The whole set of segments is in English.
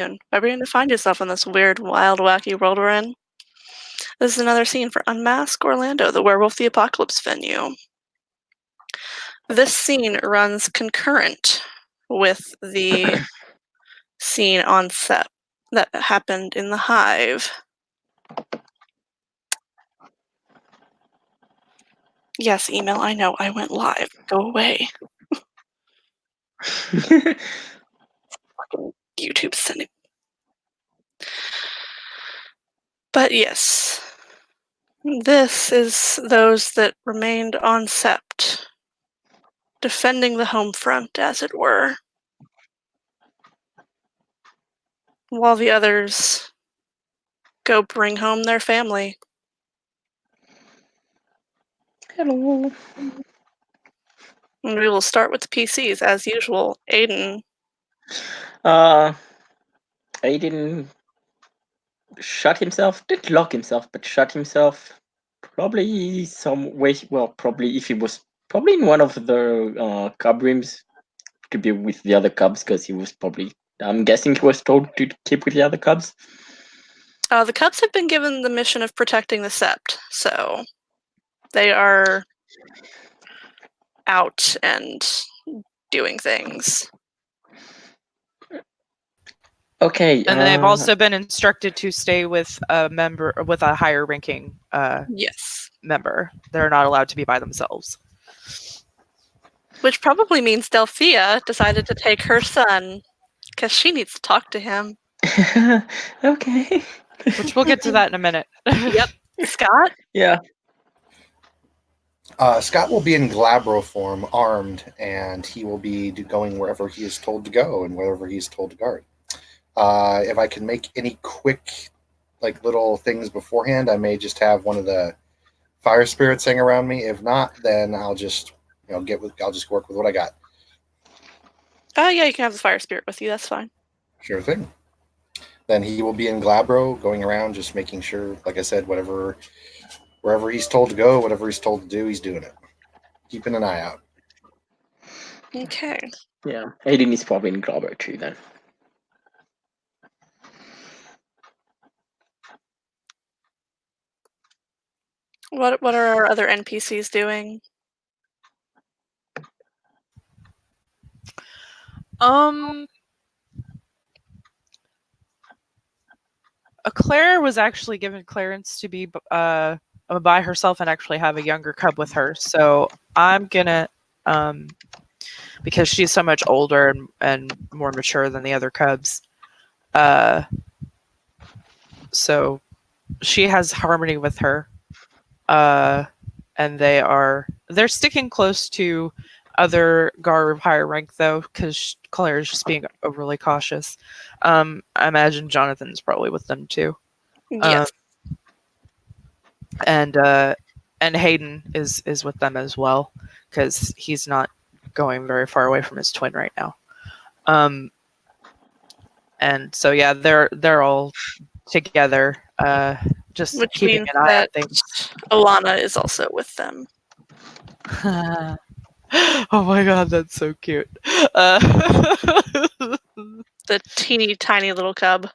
by beginning to find yourself in this weird, wild, wacky world we're in. This is another scene for Unmask Orlando, the Werewolf the Apocalypse venue. This scene runs concurrent with the scene on set that happened in the Hive. Yes, email, I know, I went live. Go away. Fucking YouTube sending. But yes, this is those that remained on Sept, defending the home front, as it were, while the others go bring home their family. Hello. And we will start with the PCs, as usual. Aiden. Aiden shot himself, didn't lock himself, but shot himself. Probably some way, well, probably if he was probably in one of the cub rooms, could be with the other cubs, because he was probably, I'm guessing he was told to keep with the other cubs. The Cubs have been given the mission of protecting the Sept, so they are out and doing things. Okay. And they've also been instructed to stay with a member, with a higher ranking yes, member. They're not allowed to be by themselves. Which probably means Delphia decided to take her son, because she needs to talk to him. Okay. Which we'll get to that in a minute. Yep. Scott? Yeah. Scott will be in Glabro form, armed, and he will be going wherever he is told to go and wherever he is told to guard. If I can make any quick, little things beforehand, I may just have one of the fire spirits hang around me. If not, then I'll just, I'll just work with what I got. Yeah, you can have the fire spirit with you. That's fine. Sure thing. Then he will be in Glabro, going around, just making sure, like I said, wherever he's told to go, whatever he's told to do, he's doing it. Keeping an eye out. Okay. Yeah, Aiden is probably in Glabro too then. What are our other NPCs doing? Claire was actually given clearance to be by herself and actually have a younger cub with her. So I'm gonna, because she's so much older and more mature than the other cubs. So she has Harmony with her. And they're sticking close to other Gar of higher rank though, because Claire is just being overly cautious. I imagine Jonathan's probably with them too. Yes. And Hayden is with them as well, because he's not going very far away from his twin right now. And so yeah, they're all together, just Which keeping means an eye on that things. Alana is also with them. Oh my god, that's so cute. The teeny tiny little cub.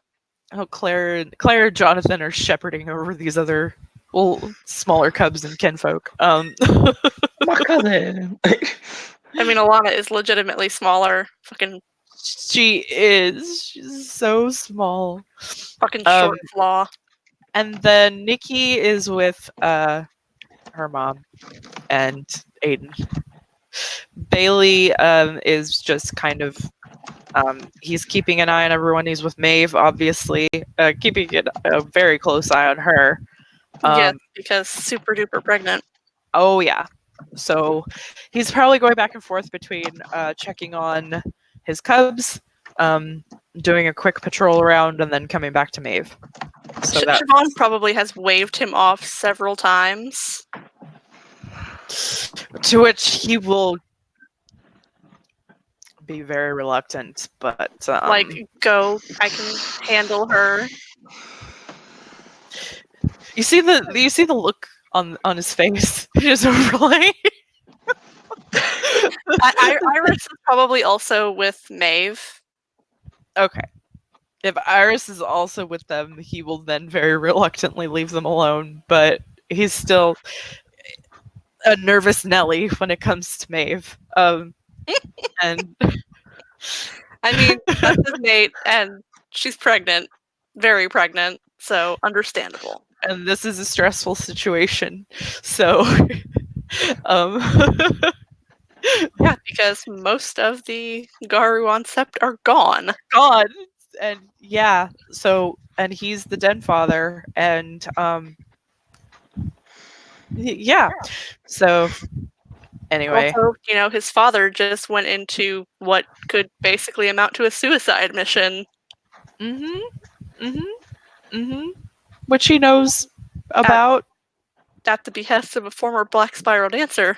Oh, Claire and Jonathan are shepherding over these other smaller cubs and kinfolk. My cousin. I mean, Alana is legitimately smaller. Fucking. She is. She's so small. Fucking short flaw. And then Nikki is with her mom and Aiden. Bailey is just kind of he's keeping an eye on everyone. He's with Maeve, obviously, keeping a very close eye on her. Yes, because super duper pregnant. Oh yeah. So he's probably going back and forth between checking on his cubs, doing a quick patrol around, and then coming back to Maeve. So Siobhan probably has waved him off several times. To which he will be very reluctant, but go, I can handle her. You see the look on his face. Just overlay. Iris is probably also with Maeve. Okay. If Iris is also with them, he will then very reluctantly leave them alone, but he's still a nervous Nelly when it comes to Maeve. And I mean, that's his mate, and she's pregnant. Very pregnant, so understandable. and this is a stressful situation. So um Yeah, because most of the Garu on Sept are gone. God. And yeah, so and he's the den father, and yeah. So anyway. Also, his father just went into what could basically amount to a suicide mission. Which he knows about. At the behest of a former Black Spiral dancer.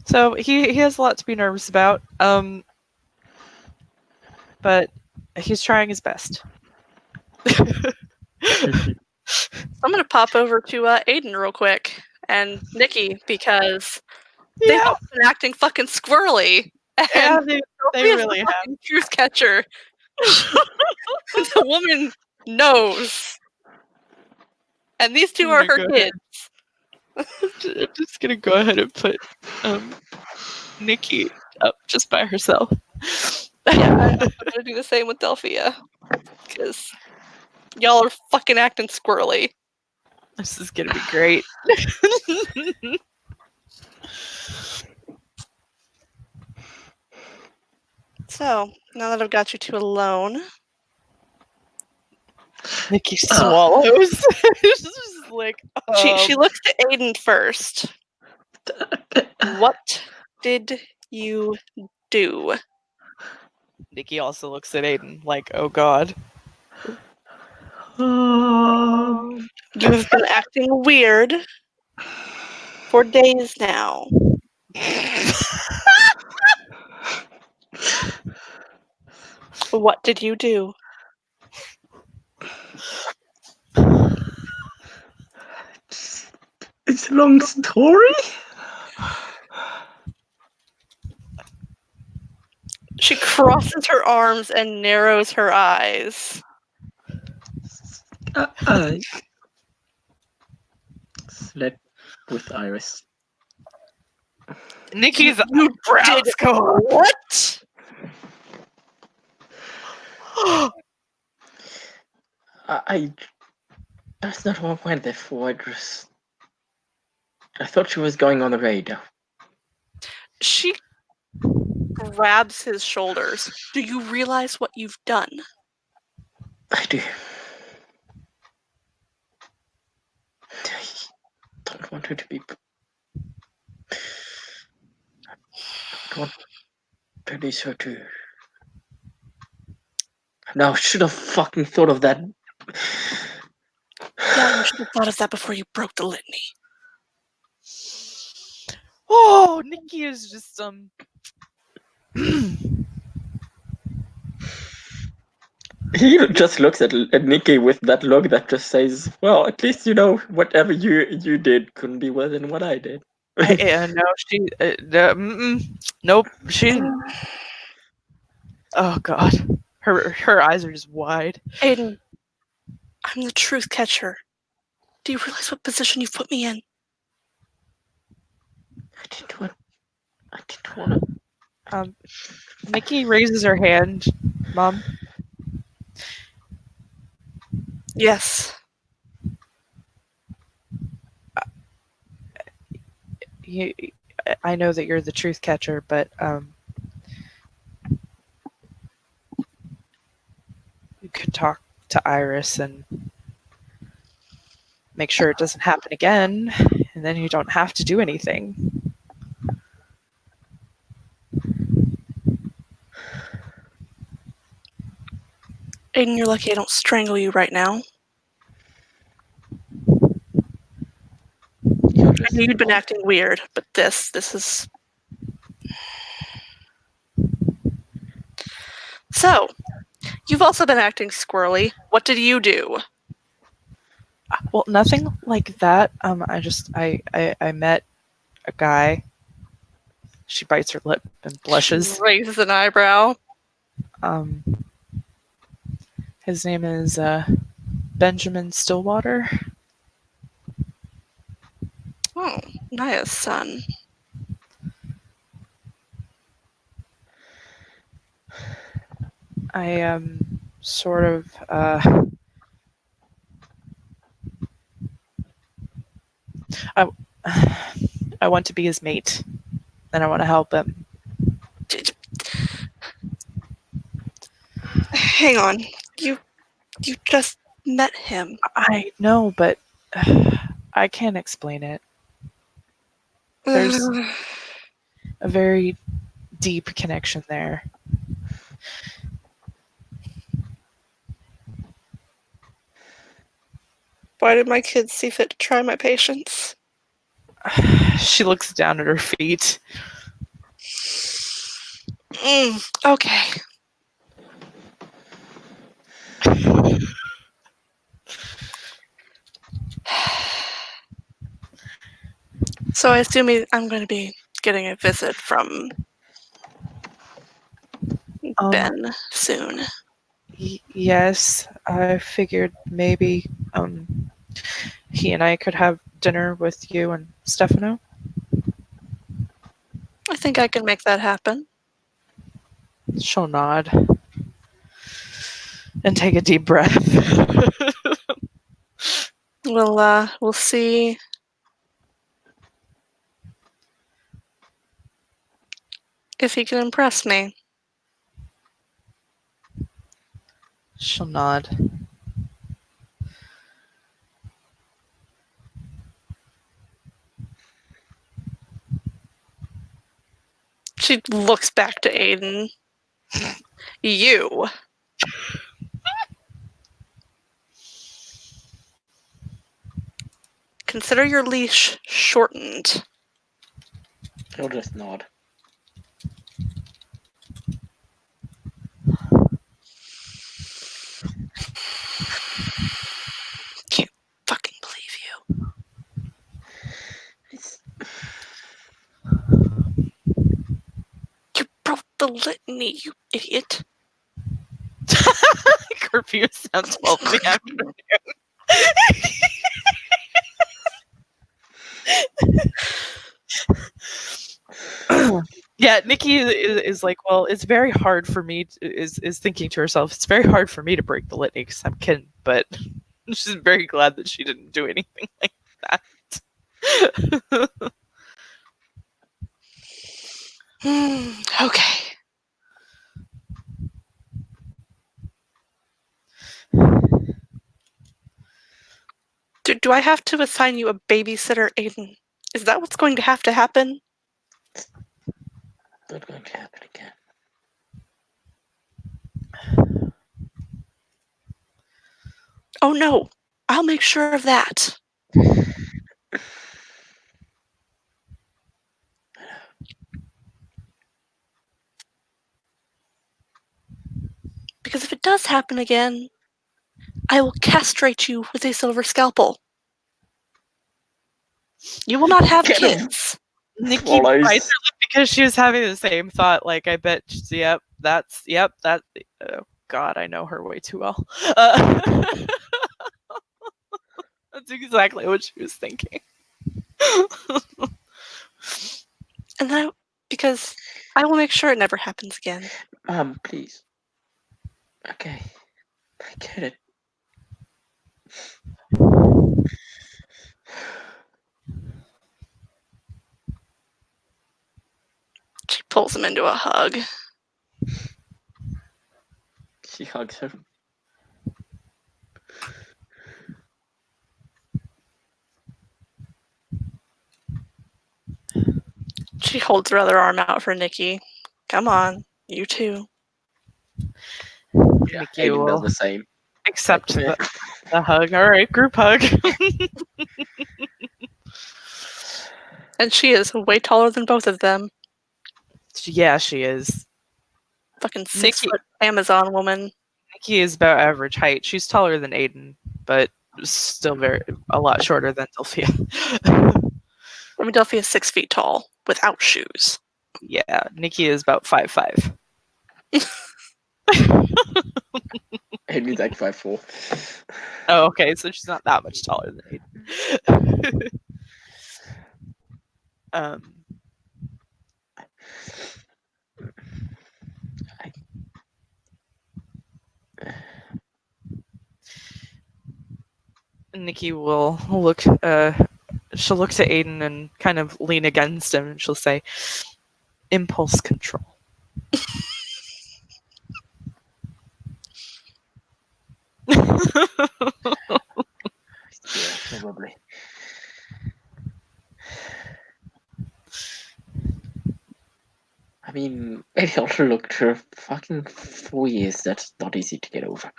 So he has a lot to be nervous about. But he's trying his best. I'm going to pop over to Aiden real quick and Nikki because they've Yeah, all been acting fucking squirrely. yeah, And they Sophia's really a have. fucking truth catcher. The woman knows. And these two are her Go kids. I'm just gonna go ahead and put Nikki up just by herself. Yeah, I'm going to do the same with Delphia. Because y'all are fucking acting squirrely. This is gonna be great. So, now that I've got you two alone, Nikki swallows. It's just like she looks to Aiden first. What did you do? Nikki also looks at Aiden like, oh god. You have been acting weird for days now. What did you do? It's a long story. She crosses her arms and narrows her eyes. Slept with Iris. Nikki's You brows did go. what? That's not what I went there for. I thought she was going on the radio. She grabs his shoulders. Do you realize what you've done? I do. I don't want her to be. I don't want to lose her too. Now, I should have fucking thought of that. Yeah, you should have thought of that before you broke the litany. Oh, Nikki is just He just looks at Nikki with that look that just says, "Well, at least you know whatever you did couldn't be worse than what I did." no, she nope, she oh god, her eyes are just wide. Aiden, I'm the truth catcher. Do you realize what position you've put me in? I didn't want to. Nikki raises her hand, Mom. Yes. I know that you're the truth catcher, but you could talk to Iris and make sure it doesn't happen again, and then you don't have to do anything. Aiden, you're lucky I don't strangle you right now. I knew you'd been acting weird, but this is... So, you've also been acting squirrely. What did you do? Well, nothing like that. I met a guy. She bites her lip and blushes. Raises an eyebrow. His name is Benjamin Stillwater. Oh, Naya's son. I sort of I I want to be his mate, and I want to help him. Hang on. You just met him. I know, but I can't explain it. There's a very deep connection there. Why did my kids see fit to try my patience? She looks down at her feet. Okay. So I assume I'm going to be getting a visit from Ben soon. Yes, I figured maybe he and I could have dinner with you and Stefano. I think I can make that happen. She'll nod and take a deep breath. We'll see if he can impress me. She'll nod. She looks back to Aiden. You. Consider your leash shortened. He'll just nod. Can't fucking believe you. You broke the litany, you idiot. Curfew sounds 12 in the afternoon. Yeah, Nikki is like, well, it's very hard for me is thinking to herself, it's very hard for me to break the litany because I'm kin, but she's very glad that she didn't do anything like that. Okay. Do I have to assign you a babysitter, Aiden? Is that what's going to have to happen? Not going to happen again. Oh no, I'll make sure of that. Because if it does happen again, I will castrate you with a silver scalpel. You will not have Get him. kids. Nikki Swallows. bites her lip because she was having the same thought. Like, I bet, that. Oh God, I know her way too well. That's exactly what she was thinking. And then because I will make sure it never happens again. Please. Okay. I get it. She pulls him into a hug. She hugs her. She holds her other arm out for Nikki. Come on, you too. Yeah, Nikki Aiden does will the same. accept Like, the hug. All right, group hug. And she is way taller than both of them. Yeah, she is. Fucking Nikki- 6-foot Amazon woman. Nikki is about average height. She's taller than Aiden, but still a lot shorter than Delphia. I mean, Delphi is 6 feet tall without shoes. Yeah, Nikki is about 5'5". Aiden's like 5'4". Oh, okay, so she's not that much taller than Aiden. um, Nikki will look. She'll look to Aiden and kind of lean against him, and she'll say, "Impulse control." Yeah, probably. I mean, maybe I'll look for fucking 4 years. That's not easy to get over.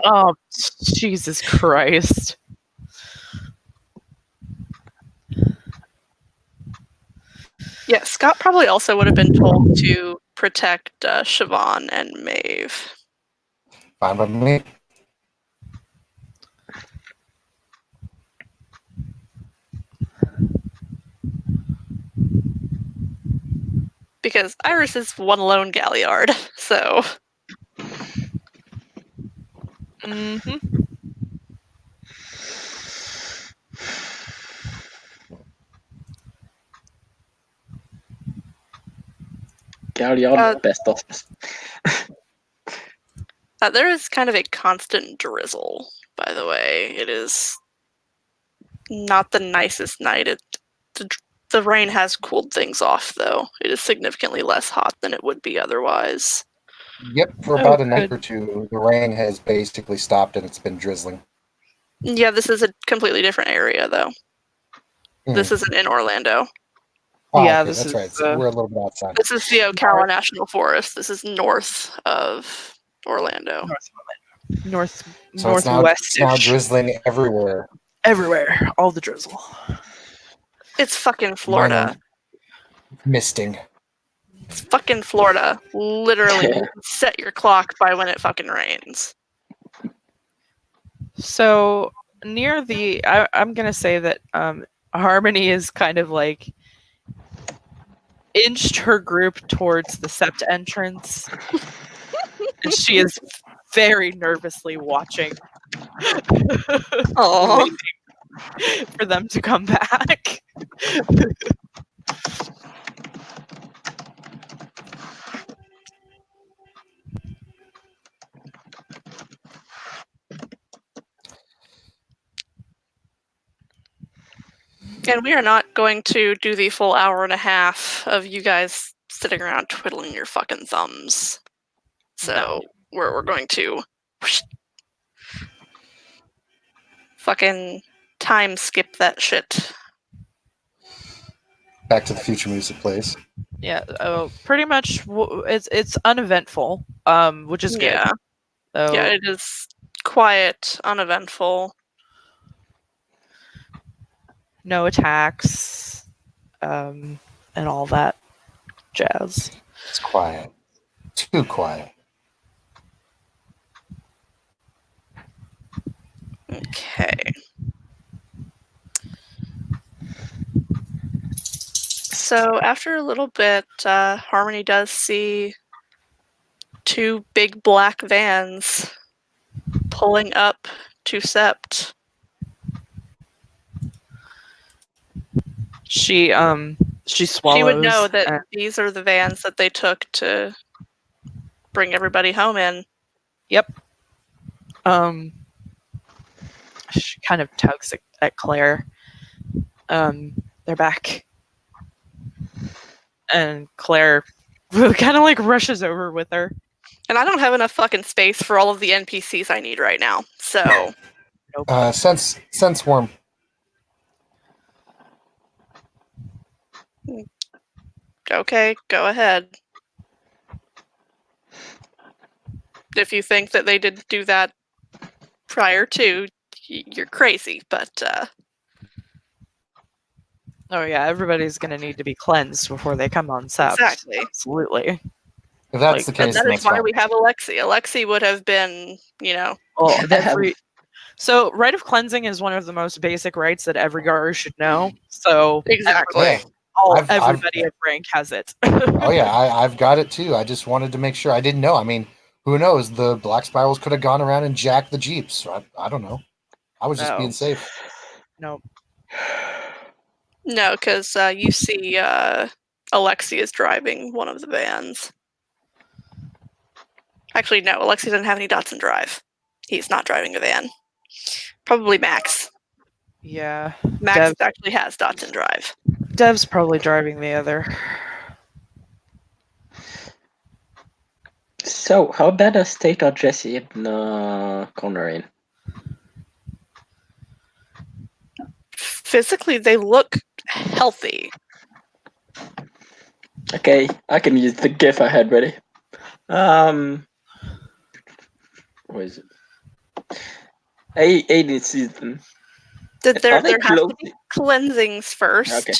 Oh, Jesus Christ. Yeah, Scott probably also would have been told to protect Siobhan and Maeve. Fine by me. Because Iris is one lone Galliard, so... Mm-hmm. Galliard, best options. There is kind of a constant drizzle, by the way. It is not the nicest night. The rain has cooled things off, though. It is significantly less hot than it would be otherwise. Yep, for Oh, about a night good. or two, the rain has basically stopped and it's been drizzling. Yeah, this is a completely different area, though. This isn't in Orlando. Oh, Yeah, okay, this that's is, right. So we're a little bit outside. This is the Ocala National Forest. This is north of Orlando. So it's northwest. now drizzling everywhere. Everywhere. All the drizzle. It's fucking Florida. Misting. It's fucking Florida. Literally, you can set your clock by when it fucking rains. So near the, I'm gonna say that Harmony is kind of like inched her group towards the sept entrance, and she is very nervously watching, Aww. waiting for them to come back. And we are not going to do the full hour and a half of you guys sitting around twiddling your fucking thumbs. So No. we're going to fucking time skip that shit. Back to the Future music plays. Yeah, pretty much. It's uneventful, which is good. Yeah. So, Yeah, it is quiet, uneventful. no attacks, and all that jazz. It's quiet. Too quiet. Okay. So after a little bit, Harmony does see two big black vans pulling up to Sept. She swallows. She would know that and- these are the vans that they took to bring everybody home in. Yep. She kind of tugs at Claire. They're back. And Claire kind of like rushes over with her. And I don't have enough fucking space for all of the NPCs I need right now. So, Sense warm. okay, go ahead. If you think that they did do that prior to, you're crazy, but Oh yeah, everybody's gonna need to be cleansed before they come on Sept. Exactly. Absolutely. If that's Like, the and case, that then is that's why fine. we have Alexi. Alexi would have been, Well, Yeah. So, rite of cleansing is one of the most basic rites that every Garu should know. So, Exactly. Yeah. I've- everybody of rank has it. Oh yeah, I've got it too. I just wanted to make sure. I didn't know. I mean, who knows? The Black Spirals could have gone around and jacked the Jeeps. I don't know. I was just No. being safe. No. No, because you see Alexi is driving one of the vans. Actually, no, Alexi doesn't have any dots in drive. He's not driving a van. Probably Max. Yeah. Max actually has dots in drive. Dev's probably driving the other. So, how bad a state are Jesse and Connor in? Physically, they look healthy. Okay, I can use the GIF I had ready. What is it? Aiden sees them. There Are they have to close? be cleansings first. Okay.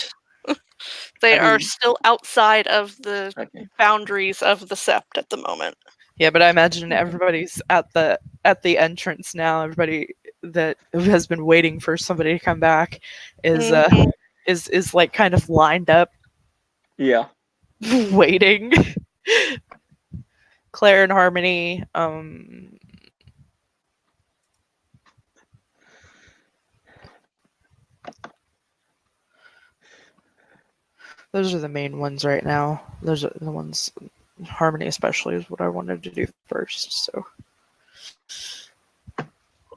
They I are mean- still outside of the Okay. boundaries of the sept at the moment. Yeah, but I imagine everybody's at the entrance now. Everybody that has been waiting for somebody to come back is Mhm. is like kind of lined up Yeah. waiting. Claire and Harmony, those are the main ones right now. Those are the ones. Harmony especially is what I wanted to do first. So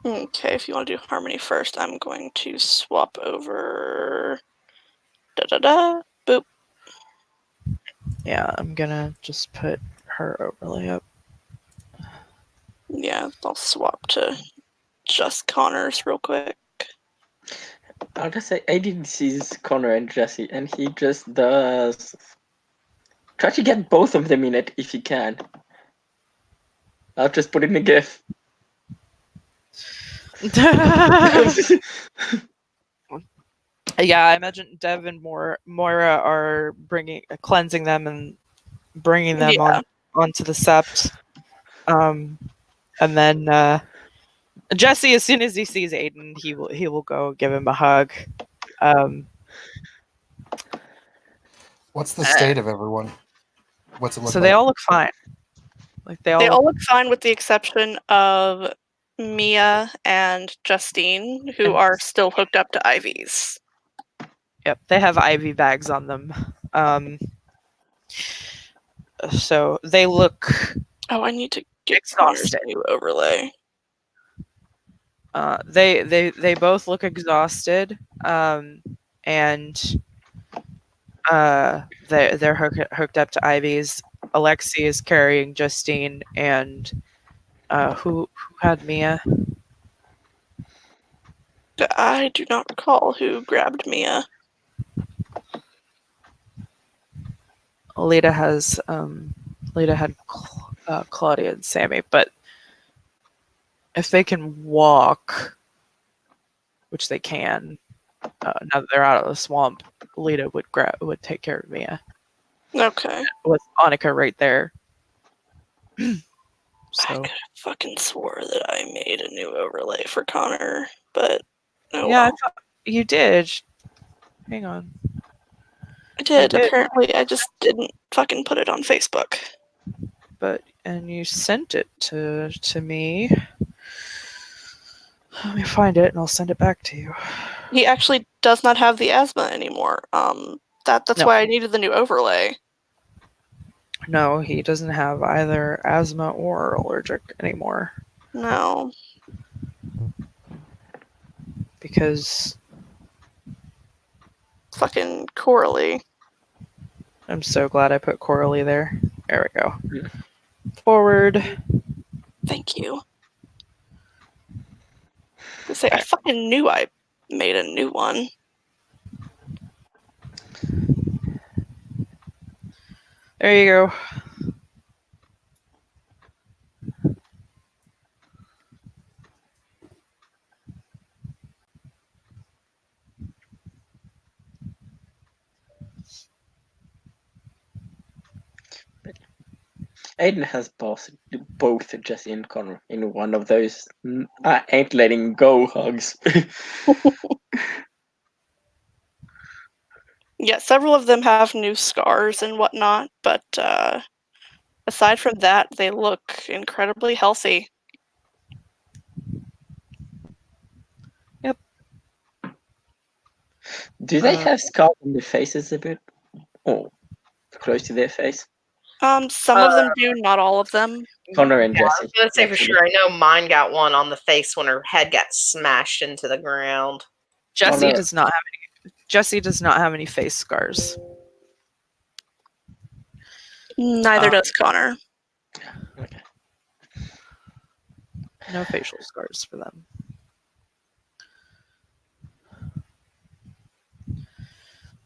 Okay, if you want to do Harmony first, I'm going to swap over. Da da da. Boop. yeah, I'm gonna just put her overlay up. Yeah, I'll swap to just Connors real quick. I'll just say Aiden sees Connor and Jesse, and he just does. Try to get both of them in it if you can. I'll just put in a GIF. Yeah, I imagine Dev and Moira are cleansing them and bringing them onto the sept. And then Jesse, as soon as he sees Aiden, he will go give him a hug. What's the state of everyone? What's it look So like? they all look fine. Like they all look fine with the exception of Mia and Justine, who are still hooked up to IVs. Yep, they have IV bags on them. So they look. Oh, I need to get Connor's new overlay. They both look exhausted, and they're hooked up to IVs. Alexi is carrying Justine, and who had Mia? I do not recall who grabbed Mia. Lita had Claudia and Sammy, but if they can walk, which they can, now that they're out of the swamp, Lita would take care of Mia. Okay. With Annika right there. So I could have fucking swore that I made a new overlay for Connor, but yeah, well. I thought you did. Hang on. I did. Apparently, I just didn't fucking put it on Facebook. And you sent it to me. Let me find it and I'll send it back to you. He actually does not have the asthma anymore. That's why I needed the new overlay. No, he doesn't have either asthma or allergic anymore. No. Because fucking Coralie. I'm so glad I put Coralie there. There we go. Yeah. Forward. Thank you. I fucking knew I made a new one. There you go. Aiden has both Jesse and Connor in one of those I ain't letting go hugs. Yeah, several of them have new scars and whatnot, but aside from that, they look incredibly healthy. Do they have scars on their faces a bit? Or close to their face? Some of them do, not all of them. Connor and Yeah, I Jesse. was gonna say for actually. sure. I know mine got one on the face when her head got smashed into the ground. Jesse Connor- does not have any. Jesse does not have any face scars. Neither does Connor. Okay. No facial scars for them.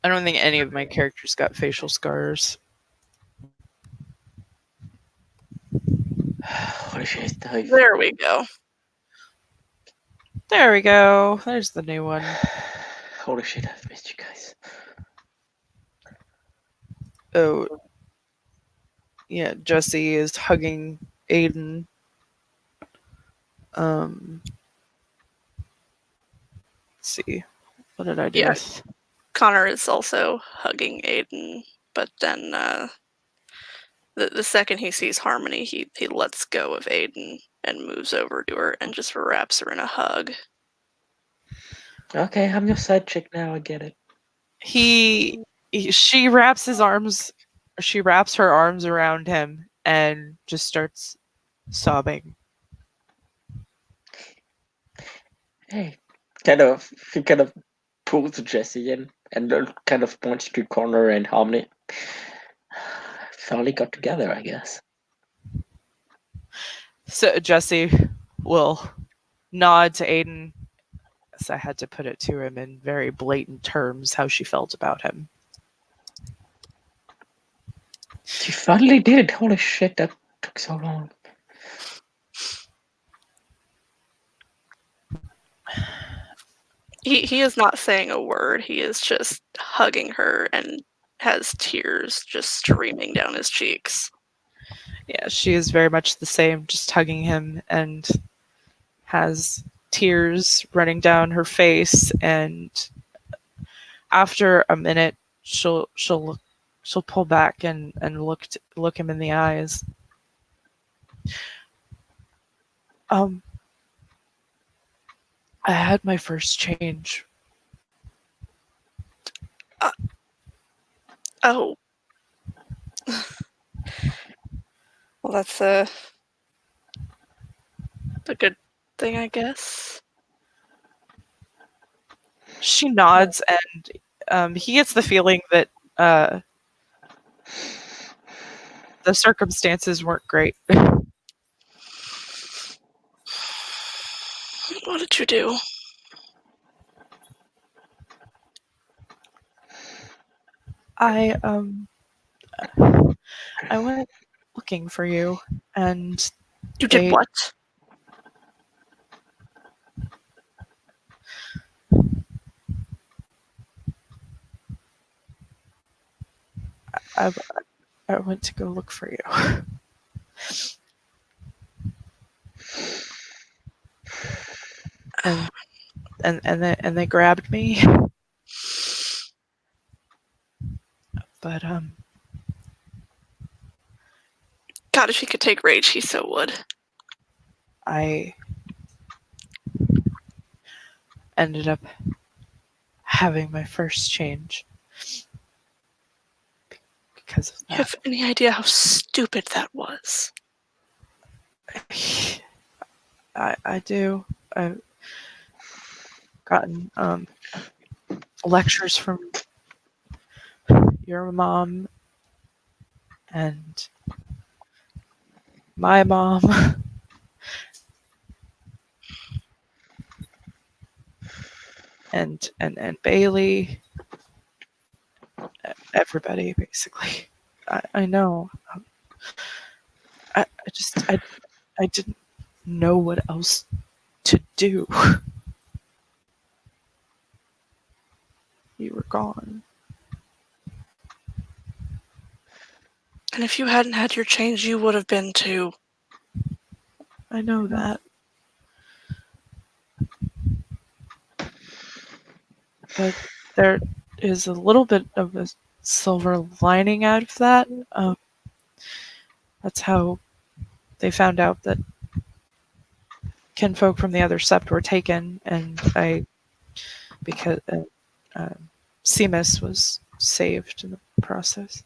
I don't think any of my characters got facial scars. Holy shit, I've- There we go. There we go. There's the new one. Holy shit, I've missed you guys. Oh, yeah. Jesse is hugging Aiden. Let's see. What did I do Yeah. with? Connor is also hugging Aiden, but then the second he sees Harmony, he lets go of Aiden and moves over to her and just wraps her in a hug. Okay, I'm your side chick now, I get it. She wraps his arms. She wraps her arms around him and just starts sobbing. Hey, he kind of pulls Jesse in and kind of points to Connor and Harmony. Finally got together, I guess. So Jesse will nod to Aiden. So I had to put it to him in very blatant terms how she felt about him. You finally did. Holy shit, that took so long. He is not saying a word. He is just hugging her and has tears just streaming down his cheeks. Yeah, she is very much the same, just hugging him and has tears running down her face. And after a minute, she'll pull back and look him in the eyes. I had my first change. Oh. Well, that's a good thing, I guess. She nods, and he gets the feeling that the circumstances weren't great. What did you do? I went looking for you, and You did what? I went to go look for you. And they grabbed me. But God, if he could take rage, he so would. I ended up having my first change because of You that. have any idea how stupid that was? I do. I've gotten lectures from your mom and my mom. and Bailey. Everybody, basically. I know. I didn't know what else to do. You were gone. And if you hadn't had your change, you would have been too. I know that. But there is a little bit of a silver lining out of that. That's how they found out that kinfolk from the other sept were taken, and because Seamus was saved in the process.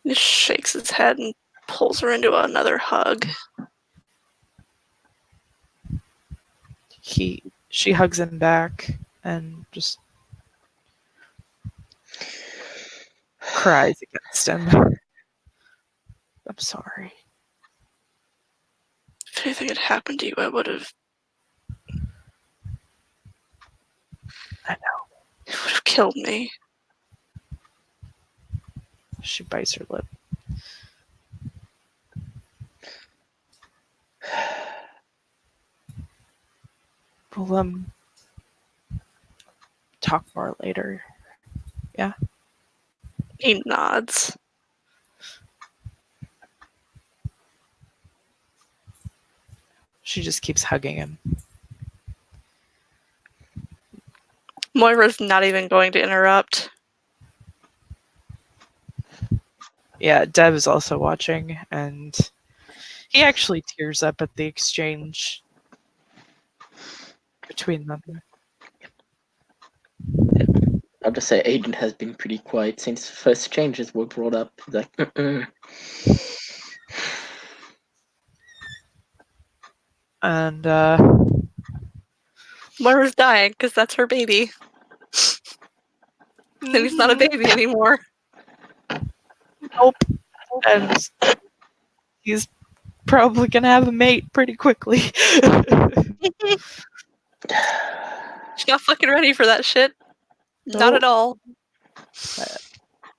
He shakes his head and pulls her into another hug. She hugs him back and just cries against him. I'm sorry. If anything had happened to you, I would have. I know. It would have killed me. She bites her lip. We'll talk more later. Yeah. He nods. She just keeps hugging him. Moira's not even going to interrupt. Yeah, Deb is also watching, and he actually tears up at the exchange between them. I'll just say Aiden has been pretty quiet since first changes were brought up. He's like, And Moira's dying because that's her baby. And he's not a baby anymore. Nope. And he's probably gonna have a mate pretty quickly. She's not fucking ready for that shit. Not at all.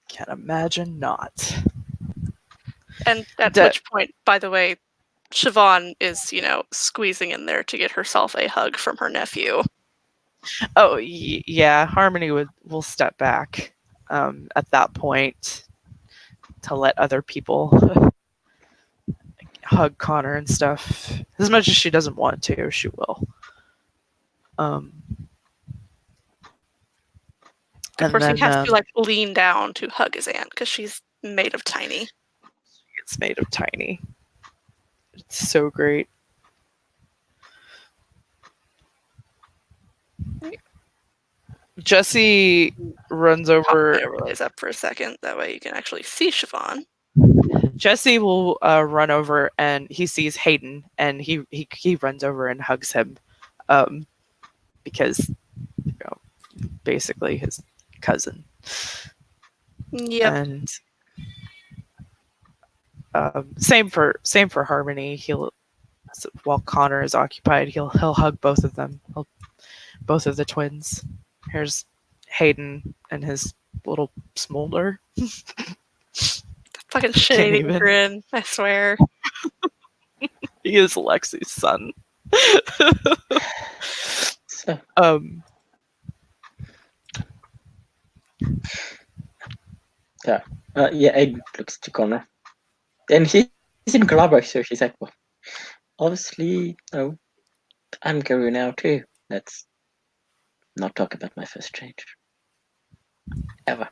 Can't imagine not. And at which point, by the way, Siobhan is, squeezing in there to get herself a hug from her nephew. Oh, yeah. Harmony will step back at that point to let other people hug Connor and stuff. As much as she doesn't want to, she will. Of course, he has to lean down to hug his aunt because she's made of tiny. It's made of tiny. It's so great. Jesse runs over. Pop my overlays up for a second. That way you can actually see Siobhan. Jesse will run over and he sees Hayden and he runs over and hugs him because basically his cousin. Yep. And same for Harmony. While Connor is occupied, he'll hug both of them. Both of the twins. Here's Hayden and his little smolder. Fucking shit-eating grin, I swear. He is Lexi's son. Aiden looks to Connor. And he's in Glabber, so she's like, well, obviously, I'm going now too. Let's not talk about my first change. Ever.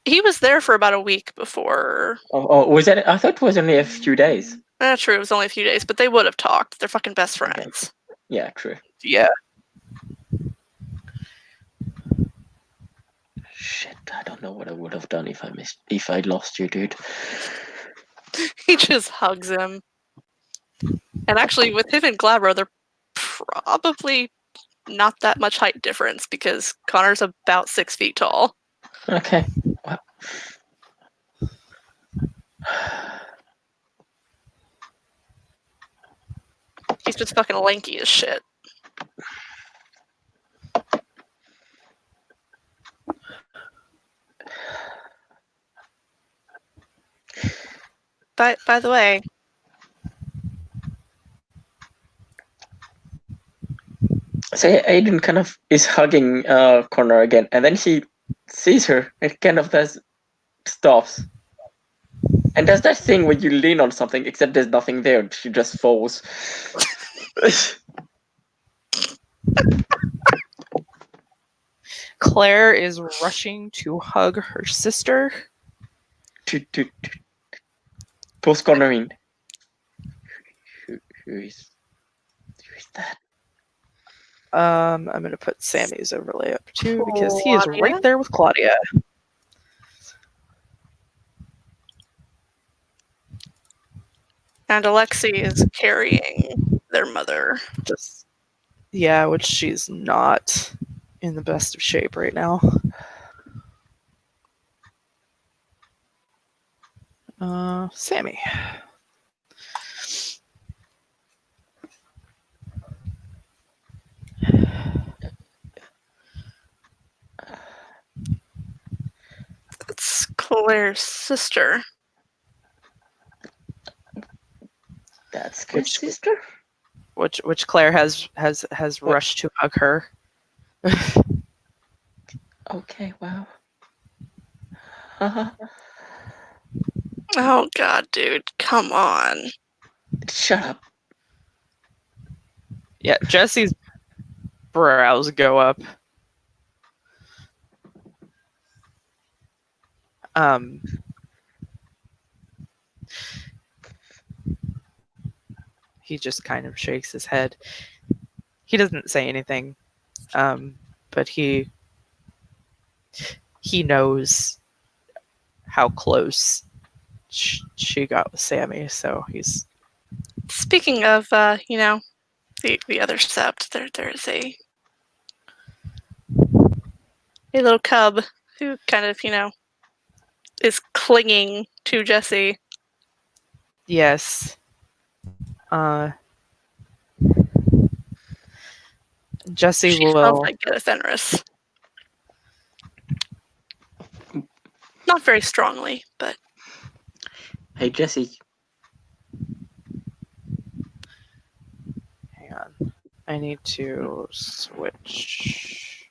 He was there for about a week before. Oh, was that? I thought it was only a few days. That's true, it was only a few days, but they would have talked. They're fucking best friends. Okay. Yeah, true. Yeah. Shit, I don't know what I would have done if I lost you, dude. He just hugs him. And actually, with him and Glabro, they're probably not that much height difference because Connor's about 6 feet tall. Okay. Well. He's just fucking lanky as shit. By the way, So Aiden kind of is hugging Connor again, and then he sees her and kind of does stops. And does that thing where you lean on something, except there's nothing there, and she just falls. Claire is rushing to hug her sister. to pulls Connor in. Who is that? I'm gonna put Sammy's overlay up too because he is Claudia? right there with Claudia. And Alexi is carrying their mother. Just which she's not in the best of shape right now. Sammy. It's Claire's sister. That's good, sister. Which Claire has rushed to hug her. Okay, wow. Oh god, dude, come on. Shut up. Yeah, Jesse's brows go up. He just kind of shakes his head. He doesn't say anything, but he knows how close she got with Sammy, so he's... Speaking of, the other sept, there's a little cub who kind of, is clinging to Jesse. Yes. Jesse She will... smells like Get Fenris. Not very strongly, but... Hey, Jesse. Hang on. I need to switch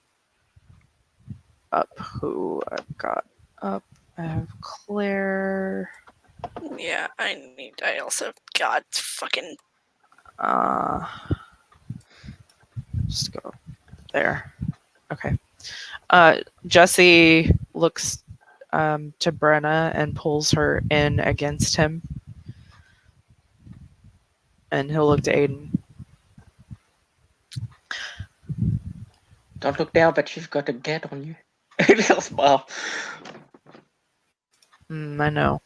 up who I've got up. I have Claire. Yeah, I also got fucking... Just go there. Okay. Jesse looks to Brenna and pulls her in against him. And he'll look to Aiden. Don't look down, but she's got a get on you. He'll smile. I know.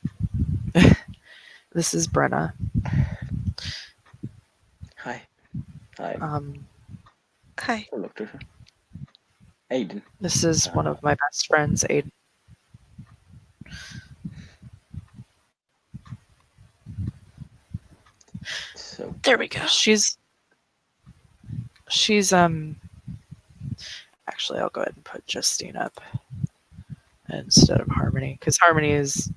This is Brenna. Hi. Hi. I'll look to her. Aiden. This is one of my best friends, Aiden. So There we go. She's actually I'll go ahead and put Justine up instead of Harmony, because Harmony is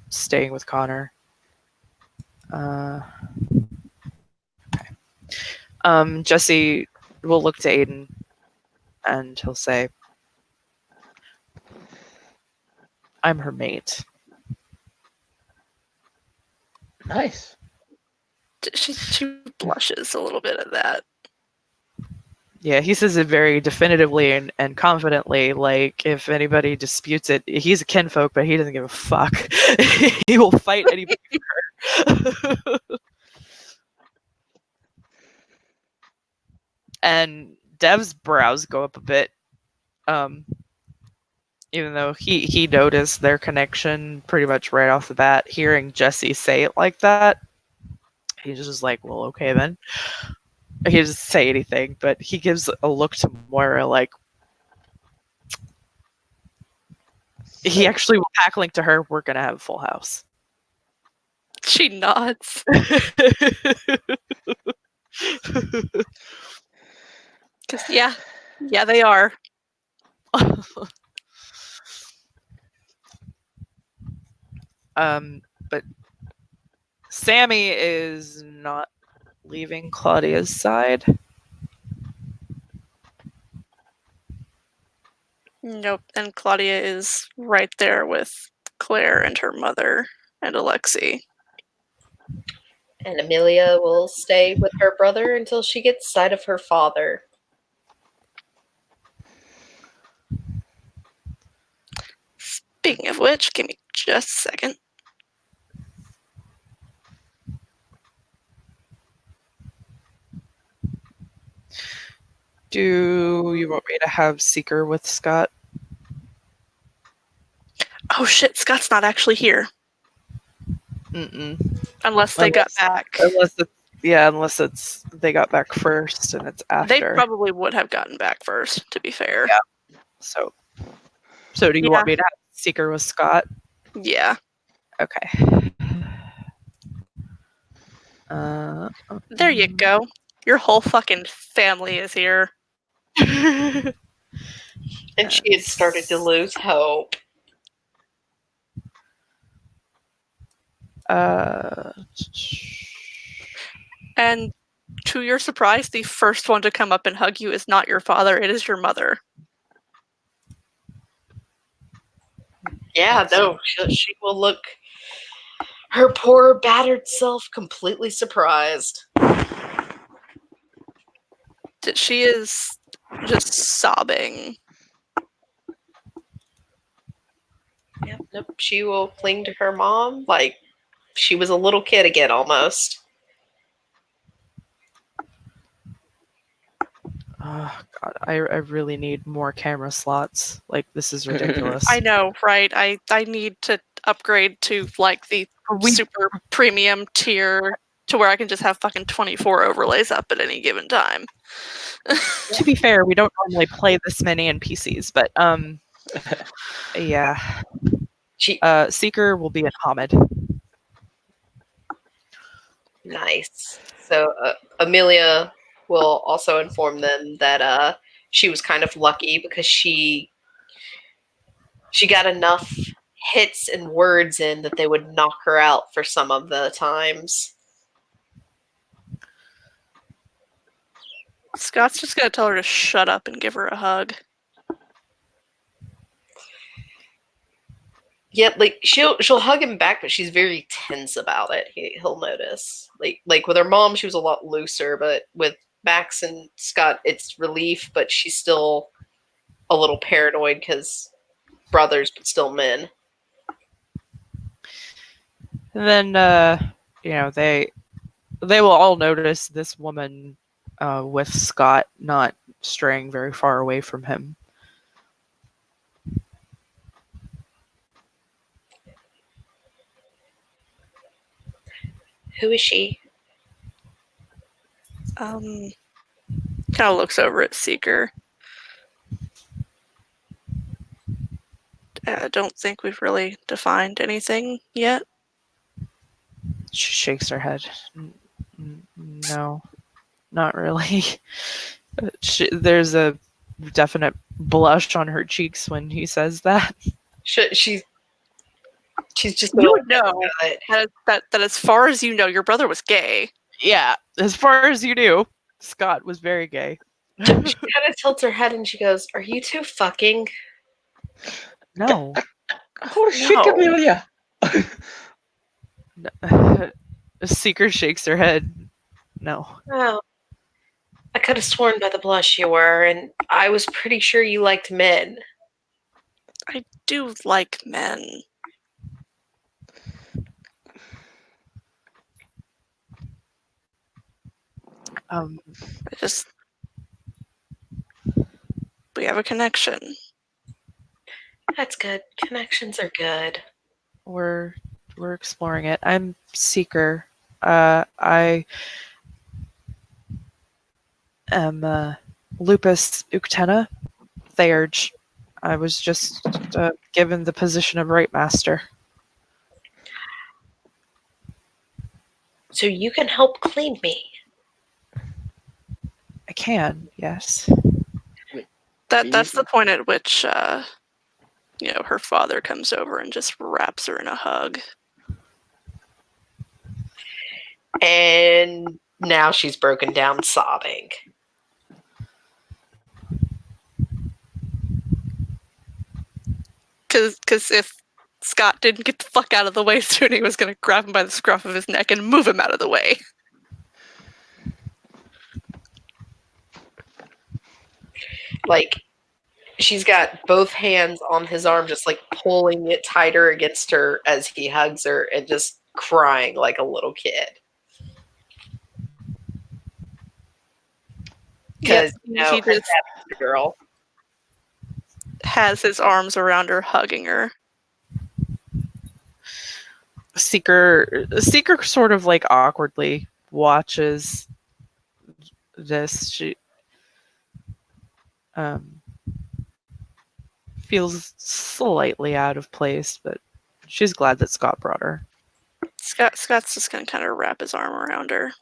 staying with Connor. Okay. Jesse will look to Aiden and he'll say, I'm her mate. nice. She blushes a little bit at that. Yeah, he says it very definitively and confidently, like if anybody disputes it, he's a kinfolk, but he doesn't give a fuck. He will fight anybody for her. And Dev's brows go up a bit. Even though he noticed their connection pretty much right off the bat, hearing Jesse say it like that, he's just like, well, okay then. He doesn't say anything, but he gives a look to Moira like, he actually will link to her, we're gonna have a full house. She nods. Because, yeah, they are. But Sammy is not leaving Claudia's side. Nope. And Claudia is right there with Claire and her mother and Alexi. And Amelia will stay with her brother until she gets sight of her father. Speaking of which, give me just a second. Do you want me to have Seeker with Scott? Oh shit, Scott's not actually here. Mm-mm. Unless they got back. Unless it's they got back first and it's after. They probably would have gotten back first, to be fair. Yeah. So do you want me to have Seeker with Scott? Yeah. Okay. There you go. Your whole fucking family is here. And she had started to lose hope. And to your surprise, the first one to come up and hug you is not your father, it is your mother. Yeah, no, she will look her poor battered self completely surprised. She is just sobbing. Yep, nope. She will cling to her mom like she was a little kid again almost. Oh god, I really need more camera slots. Like, this is ridiculous. I know, right? I need to upgrade to like the super premium tier to where I can just have fucking 24 overlays up at any given time. To be fair, we don't normally play this many NPCs, but yeah. Seeker will be in Hamid. Nice. So Amelia will also inform them that she was kind of lucky because she got enough hits and words in that they would knock her out for some of the times. Scott's just gonna tell her to shut up and give her a hug. Yeah, like she'll hug him back, but she's very tense about it. He'll notice. Like with her mom, she was a lot looser, but with Max and Scott, it's relief, but she's still a little paranoid because brothers, but still men. And then they will all notice this woman with Scott not straying very far away from him. Who is she? Kind of looks over at Seeker. I don't think we've really defined anything yet. She shakes her head. No, not really. There's a definite blush on her cheeks when he says that. She's just You would know that as far as you know, your brother was gay. Yeah, as far as you knew, Scott was very gay. She kind of tilts her head and she goes, "Are you two fucking?" No. Oh shit, Amelia! Seeker shakes her head. No. Oh, I could have sworn by the blush you were, and I was pretty sure you liked men. I do like men. We have a connection. That's good. Connections are good. We're exploring it. I'm Seeker. I am Lupus Uktena Theurge. I was just given the position of Right Master. So you can help clean me. I can, yes. That's the point at which her father comes over and just wraps her in a hug. And now she's broken down sobbing. Because if Scott didn't get the fuck out of the way soon, he was going to grab him by the scruff of his neck and move him out of the way. Like, she's got both hands on his arm, just like pulling it tighter against her as he hugs her and just crying like a little kid. Because, he her just dad's a girl. has his arms around her, hugging her. Seeker sort of like awkwardly watches this. She feels slightly out of place, but she's glad that Scott brought her. Scott's just going to kind of wrap his arm around her.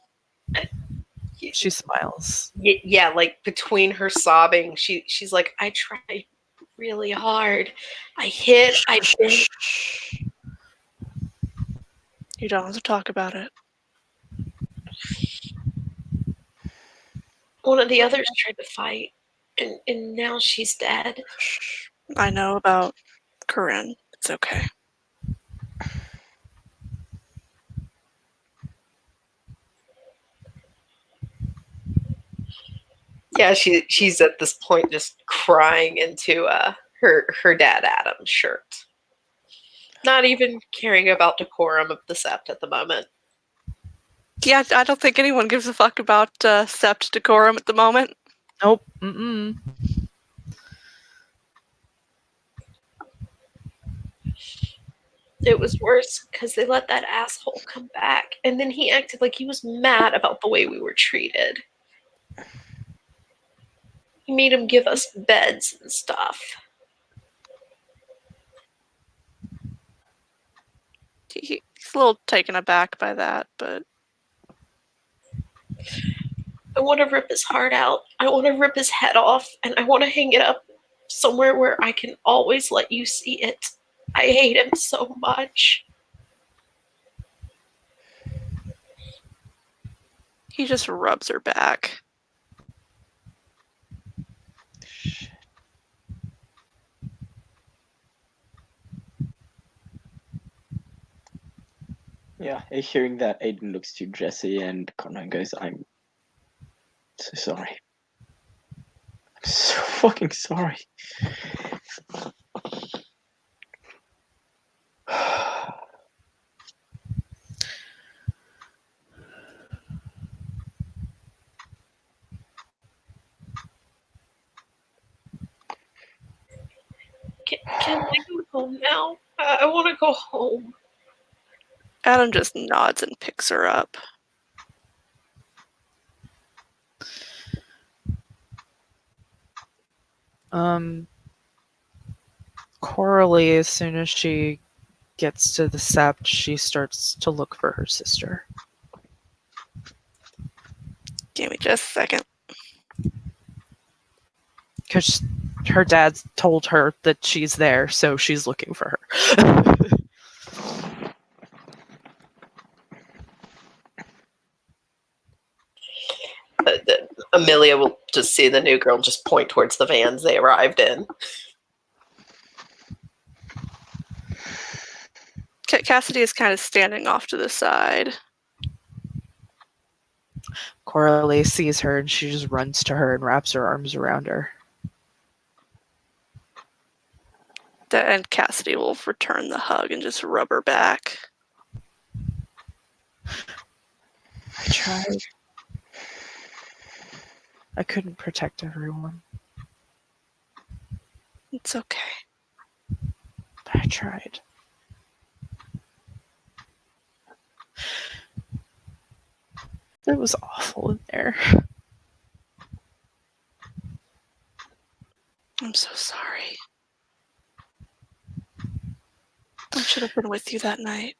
She smiles. Yeah, like between her sobbing, she's like, I tried really hard. I hit, I bit. You don't have to talk about it. One of the others tried to fight, and now she's dead. I know about Corinne. It's okay. Yeah, she's at this point just crying into her dad Adam's shirt. Not even caring about decorum of the sept at the moment. Yeah, I don't think anyone gives a fuck about sept decorum at the moment. Nope. Mm-mm. It was worse because they let that asshole come back, and then he acted like he was mad about the way we were treated. He made him give us beds and stuff. He's a little taken aback by that, but I want to rip his heart out. I want to rip his head off, and I want to hang it up somewhere where I can always let you see it. I hate him so much. he just rubs her back. Yeah, hearing that, Aiden looks to Jesse and Connor and goes, I'm so sorry. I'm so fucking sorry. Can I go home now? I want to go home. Adam just nods and picks her up. Coralie, as soon as she gets to the sept, she starts to look for her sister. Give me just a second. Because her dad told her that she's there, so she's looking for her. Amelia will just see the new girl just point towards the vans they arrived in. Cassidy is kind of standing off to the side. Coralie sees her and she just runs to her and wraps her arms around her. And Cassidy will return the hug and just rub her back. I tried. I couldn't protect everyone. It's okay. But I tried. It was awful in there. I'm so sorry. I should have been with you that night.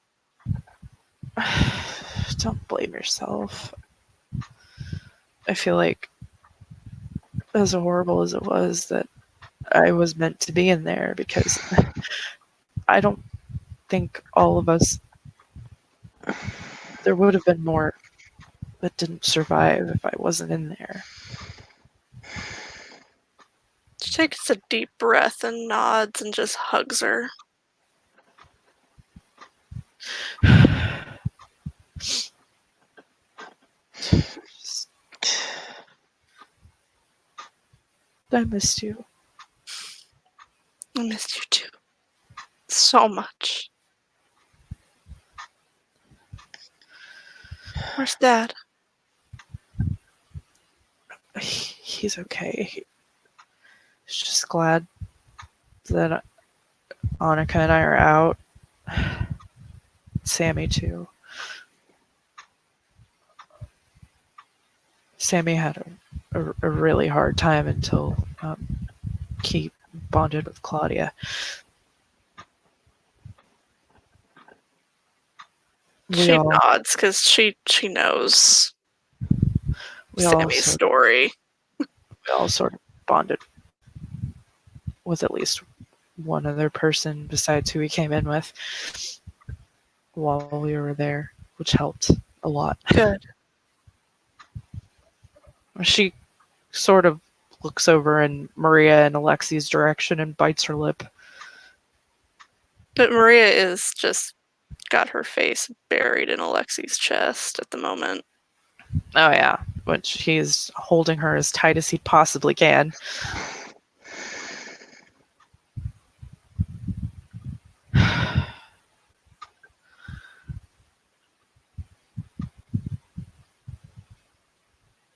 Don't blame yourself. I feel like, as horrible as it was, that I was meant to be in there because I don't think all of us, there would have been more that didn't survive if I wasn't in there. She takes a deep breath and nods and just hugs her. I missed you. I missed you too. So much. Where's Dad? He's okay. He's just glad that Annika and I are out. Sammy too. Sammy had a really hard time until he bonded with Claudia. She nods because she knows Sammy's story. We all sort of bonded with at least one other person besides who we came in with while we were there, which helped a lot. Good. She sort of looks over in Maria and Alexi's direction and bites her lip. But Maria is just got her face buried in Alexi's chest at the moment. Oh yeah, which he's holding her as tight as he possibly can.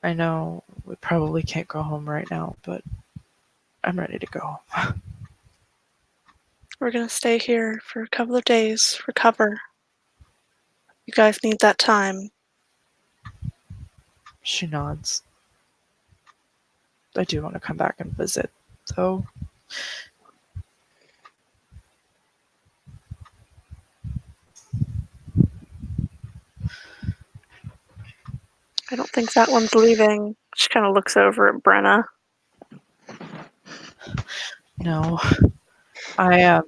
I know we probably can't go home right now, but I'm ready to go. We're gonna stay here for a couple of days, recover. You guys need that time. She nods. I do want to come back and visit, though. I don't think that one's leaving. She kind of looks over at Brenna. No. I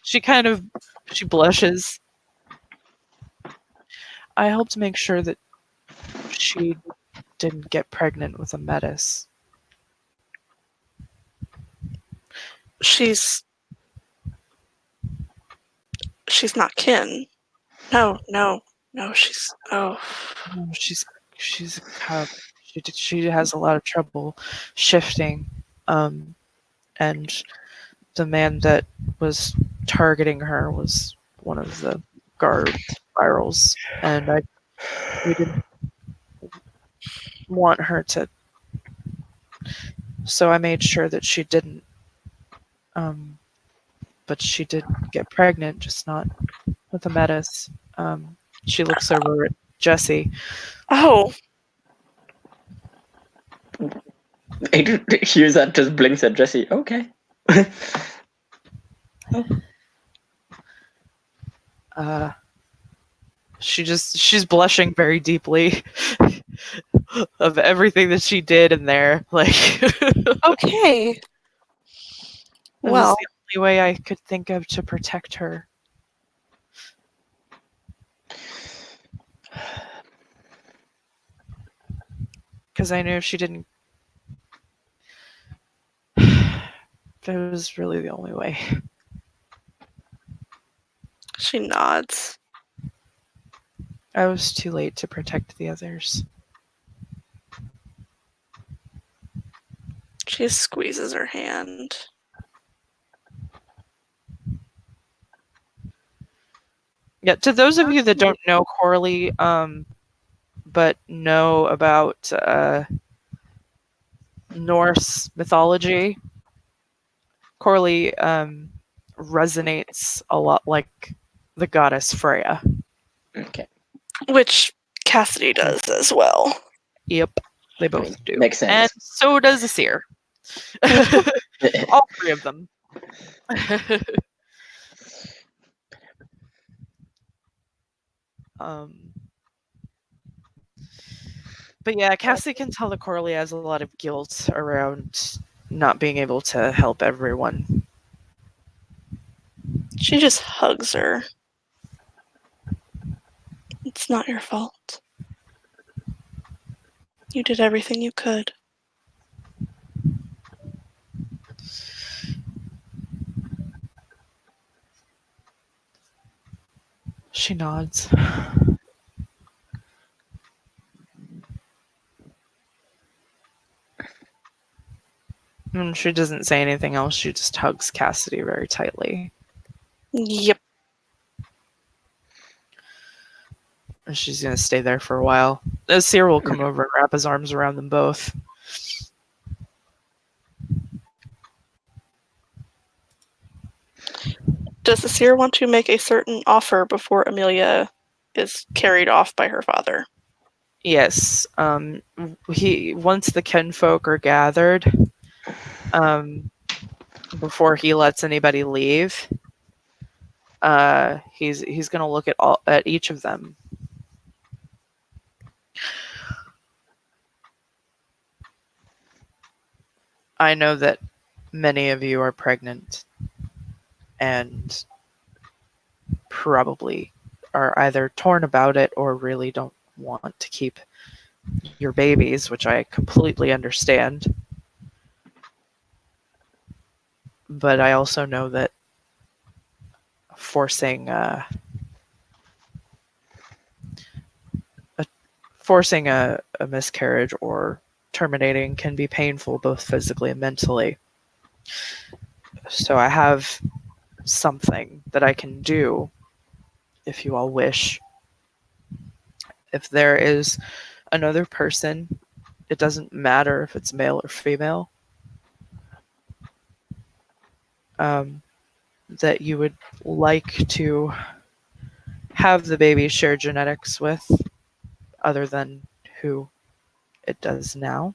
she blushes. I helped make sure that she didn't get pregnant with a Metis. She's not kin. No, she's No, she's a cub. She has a lot of trouble shifting. And the man that was targeting her was one of the guard spirals, and we didn't want her to. So I made sure that she didn't. But she did get pregnant, just not with a Metis. She looks over at Jesse. Oh, Hughesat just blinks at Jesse. Okay. She's blushing very deeply of everything that she did in there. Like, okay. it Well, was the only way I could think of to protect her. Because I knew if she didn't, it was really the only way. she nods. I was too late to protect the others. She squeezes her hand. Yeah, to those of you that don't know Corley, but know about Norse mythology, Corley resonates a lot like the goddess Freya. Okay. Which Cassidy does as well. Yep, they both do. Makes sense. And so does Asir. All three of them. But yeah, Cassie can tell that Corley has a lot of guilt around not being able to help everyone. She just hugs her. It's not your fault. You did everything you could. She nods. And she doesn't say anything else. She just hugs Cassidy very tightly. Yep. And she's going to stay there for a while. Seer will come over and wrap his arms around them both. Does the seer want to make a certain offer before Amelia is carried off by her father? Yes. Once the kinfolk are gathered, before he lets anybody leave, he's going to look at each of them. I know that many of you are pregnant and probably are either torn about it or really don't want to keep your babies, which I completely understand. But I also know that forcing a miscarriage or terminating can be painful both physically and mentally. So I have something that I can do if you all wish. If there is another person, it doesn't matter if it's male or female, that you would like to have the baby share genetics with, other than who it does now,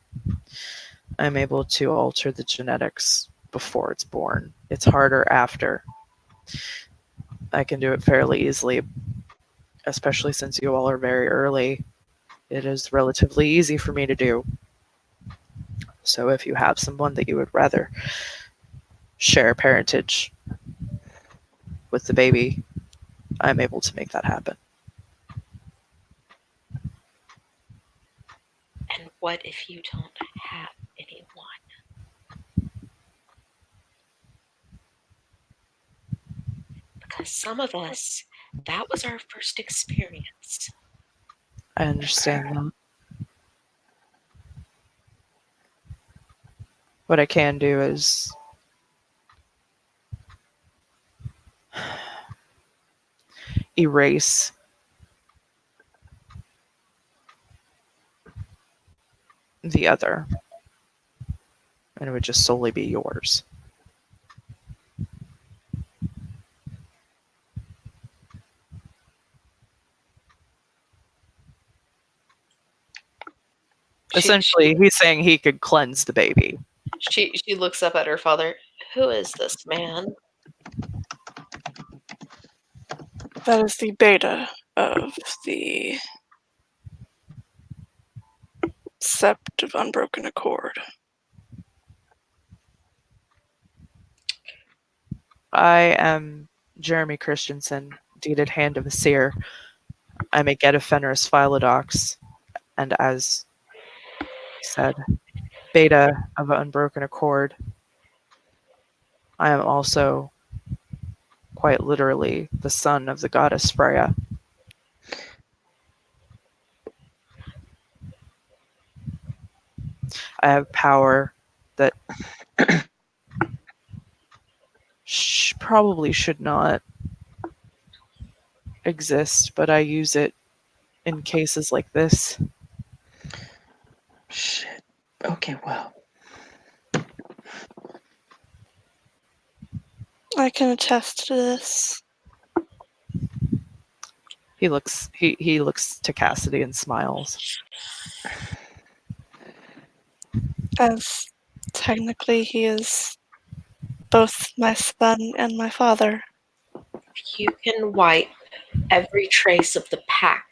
I'm able to alter the genetics before it's born. It's harder after. I can do it fairly easily, especially since you all are very early. It is relatively easy for me to do. So if you have someone that you would rather share parentage with the baby, I'm able to make that happen. And what if you don't have anyone? Because some of us, that was our first experience. I understand that. What I can do is erase the other, and it would just solely be yours. Essentially, he's saying he could cleanse the baby. She looks up at her father. Who is this man? That is the beta of the Sept of Unbroken Accord. I am Jeremy Christensen, deeded hand of a seer. I'm a Get of Fenris Philodox, and as he said, beta of Unbroken Accord. I am also, quite literally, the son of the goddess Freya. I have power that probably should not exist, but I use it in cases like this. Shit. Okay, well. I can attest to this. He looks to Cassidy and smiles. As technically he is both my son and my father. If you can wipe every trace of the pack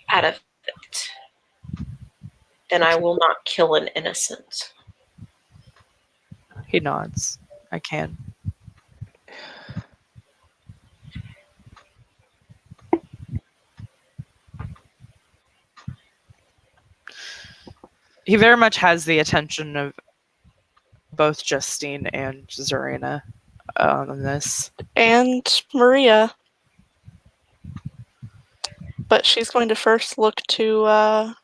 out of it, then I will not kill an innocent. He nods. I can. He very much has the attention of both Justine and Zarina on this. And Maria. But she's going to first look to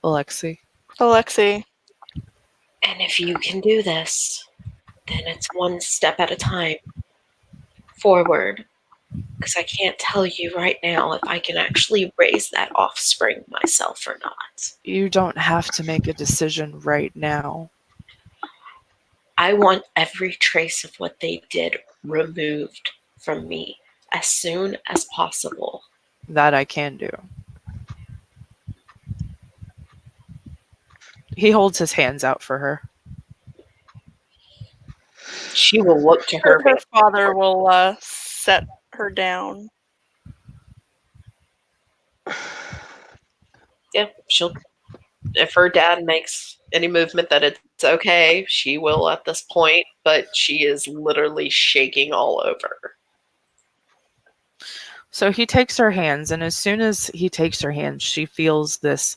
Alexi. Alexi. And if you can do this, then it's one step at a time forward. Because I can't tell you right now if I can actually raise that offspring myself or not. You don't have to make a decision right now. I want every trace of what they did removed from me as soon as possible. That I can do. He holds his hands out for her. She will look to her. Her father will set her down. Yeah, she'll. If her dad makes any movement that it's okay, she will at this point, but she is literally shaking all over. So he takes her hands, and as soon as he takes her hands, she feels this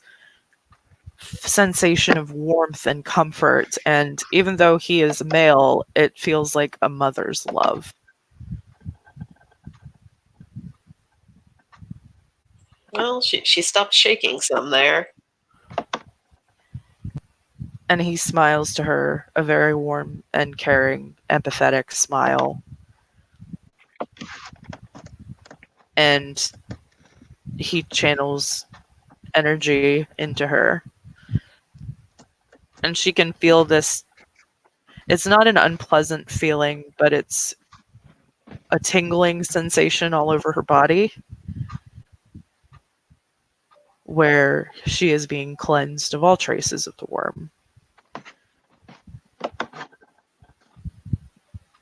sensation of warmth and comfort. And even though he is male, it feels like a mother's love. Well, she stopped shaking some there. And he smiles to her, a very warm and caring, empathetic smile. And he channels energy into her. And she can feel this. It's not an unpleasant feeling, but it's a tingling sensation all over her body, where she is being cleansed of all traces of the worm.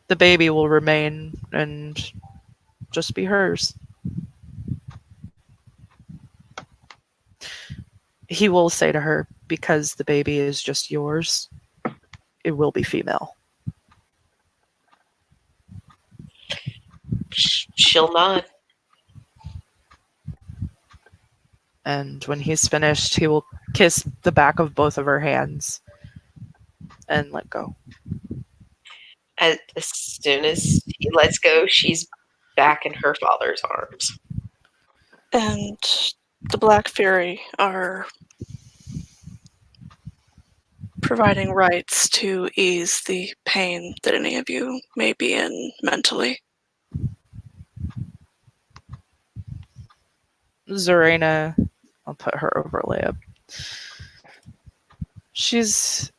The baby will remain and just be hers. He will say to her, because the baby is just yours, it will be female. She'll nod. And when he's finished, he will kiss the back of both of her hands and let go. As soon as he lets go, she's back in her father's arms. And the Black Fury are providing rites to ease the pain that any of you may be in mentally. Zarena, I'll put her overlay up. She's...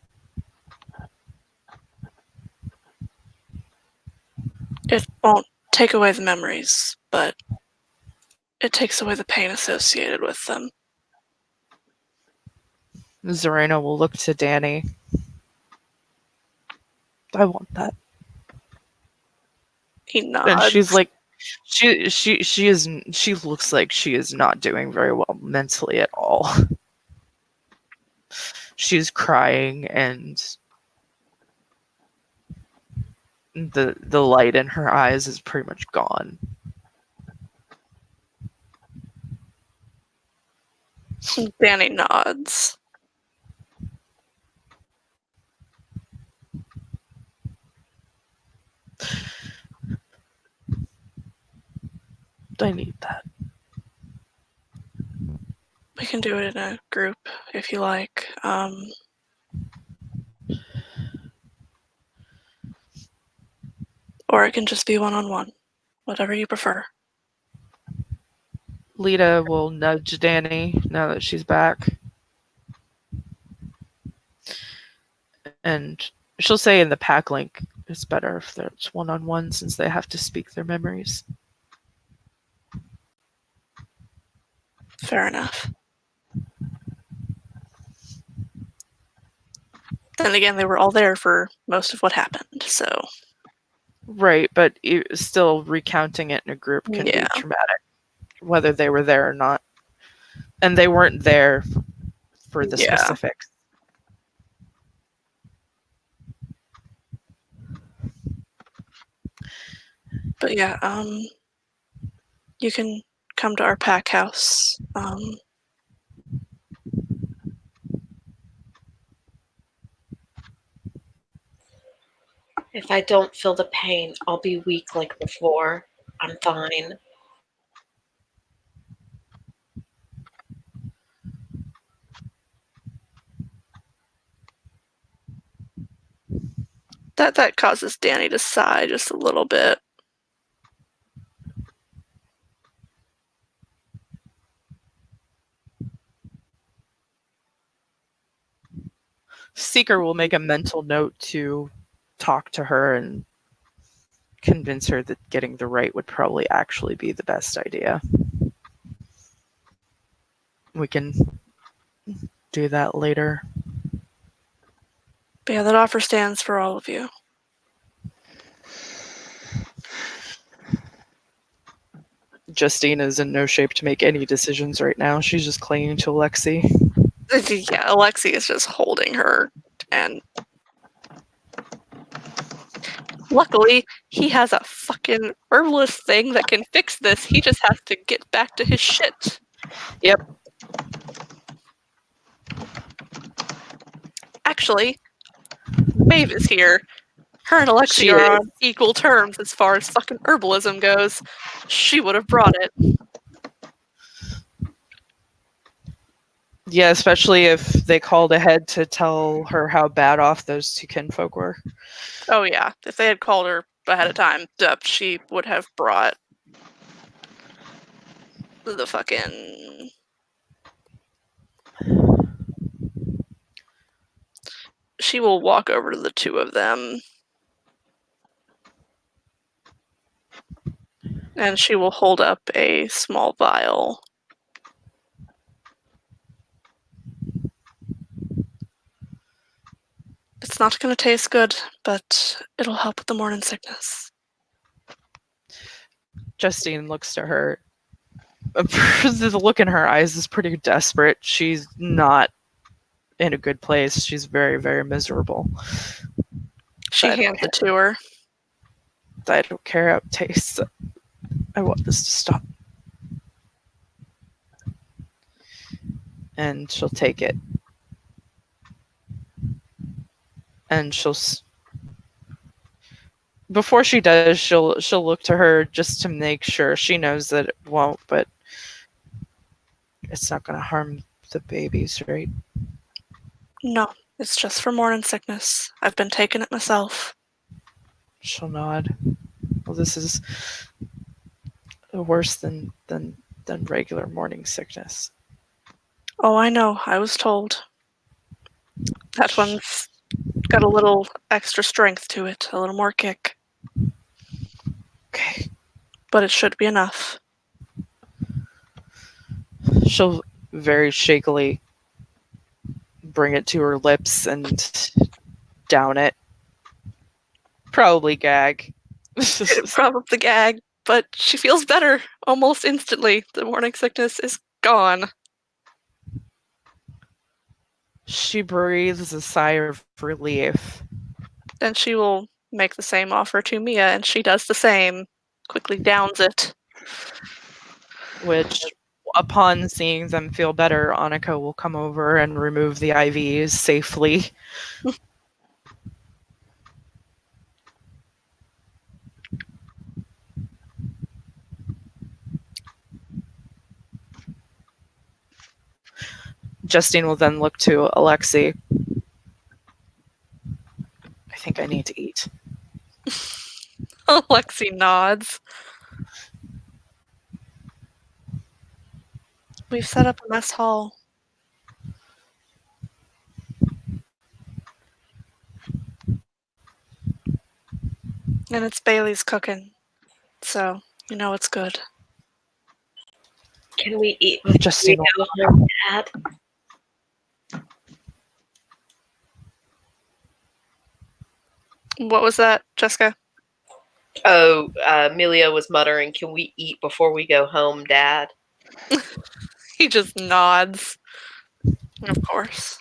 It won't take away the memories, but it takes away the pain associated with them. Zarena will look to Danny. I want that. He nods. And she's like, she looks like she is not doing very well mentally at all. She's crying, and the light in her eyes is pretty much gone. Danny nods. I need that. We can do it in a group if you like. Or it can just be one-on-one. Whatever you prefer. Lita will nudge Danny now that she's back. And she'll say in the pack link, it's better if it's one-on-one since they have to speak their memories. Fair enough. And again, they were all there for most of what happened, so... Right, but still recounting it in a group can be traumatic, whether they were there or not. And they weren't there for the specifics. But yeah, you can come to our pack house. If I don't feel the pain, I'll be weak like before. I'm fine. That causes Danny to sigh just a little bit. Seeker will make a mental note to talk to her and convince her that getting the right would probably actually be the best idea. We can do that later. But yeah, that offer stands for all of you. Justine is in no shape to make any decisions right now. She's just clinging to Alexi. Yeah, Alexi is just holding her, and luckily, he has a fucking herbalist thing that can fix this. He just has to get back to his shit. Yep. Actually, Maeve is here. Her and Alexi She are is. on equal terms as far as fucking herbalism goes. She would have brought it. Yeah, especially if they called ahead to tell her how bad off those two kinfolk were. Oh yeah, if they had called her ahead of time, she would have brought the fucking... She will walk over to the two of them. And she will hold up a small vial. It's not going to taste good, but it'll help with the morning sickness. Justine looks to her. The look in her eyes is pretty desperate. She's not in a good place. She's very, very miserable. She hands it to her. I don't care how it tastes. I want this to stop. And she'll take it. And before she does, she'll look to her just to make sure. She knows that it won't, but it's not going to harm the babies, right? No, it's just for morning sickness. I've been taking it myself. She'll nod. Well, this is worse than regular morning sickness. Oh, I know. I was told. That one's got a little extra strength to it, a little more kick. Okay. But it should be enough. She'll very shakily bring it to her lips and down it. Probably gag. Probably gag, but she feels better almost instantly. The morning sickness is gone. She breathes a sigh of relief. Then she will make the same offer to Mia, and she does the same. Quickly downs it. Which, upon seeing them feel better, Annika will come over and remove the IVs safely. Justine will then look to Alexi. I think I need to eat. Alexi nods. We've set up a mess hall. And it's Bailey's cooking. So, you know it's good. Can we eat before Justine we go home, Dad? What was that, Jessica? Oh, Amelia was muttering, can we eat before we go home, Dad? He just nods. Of course.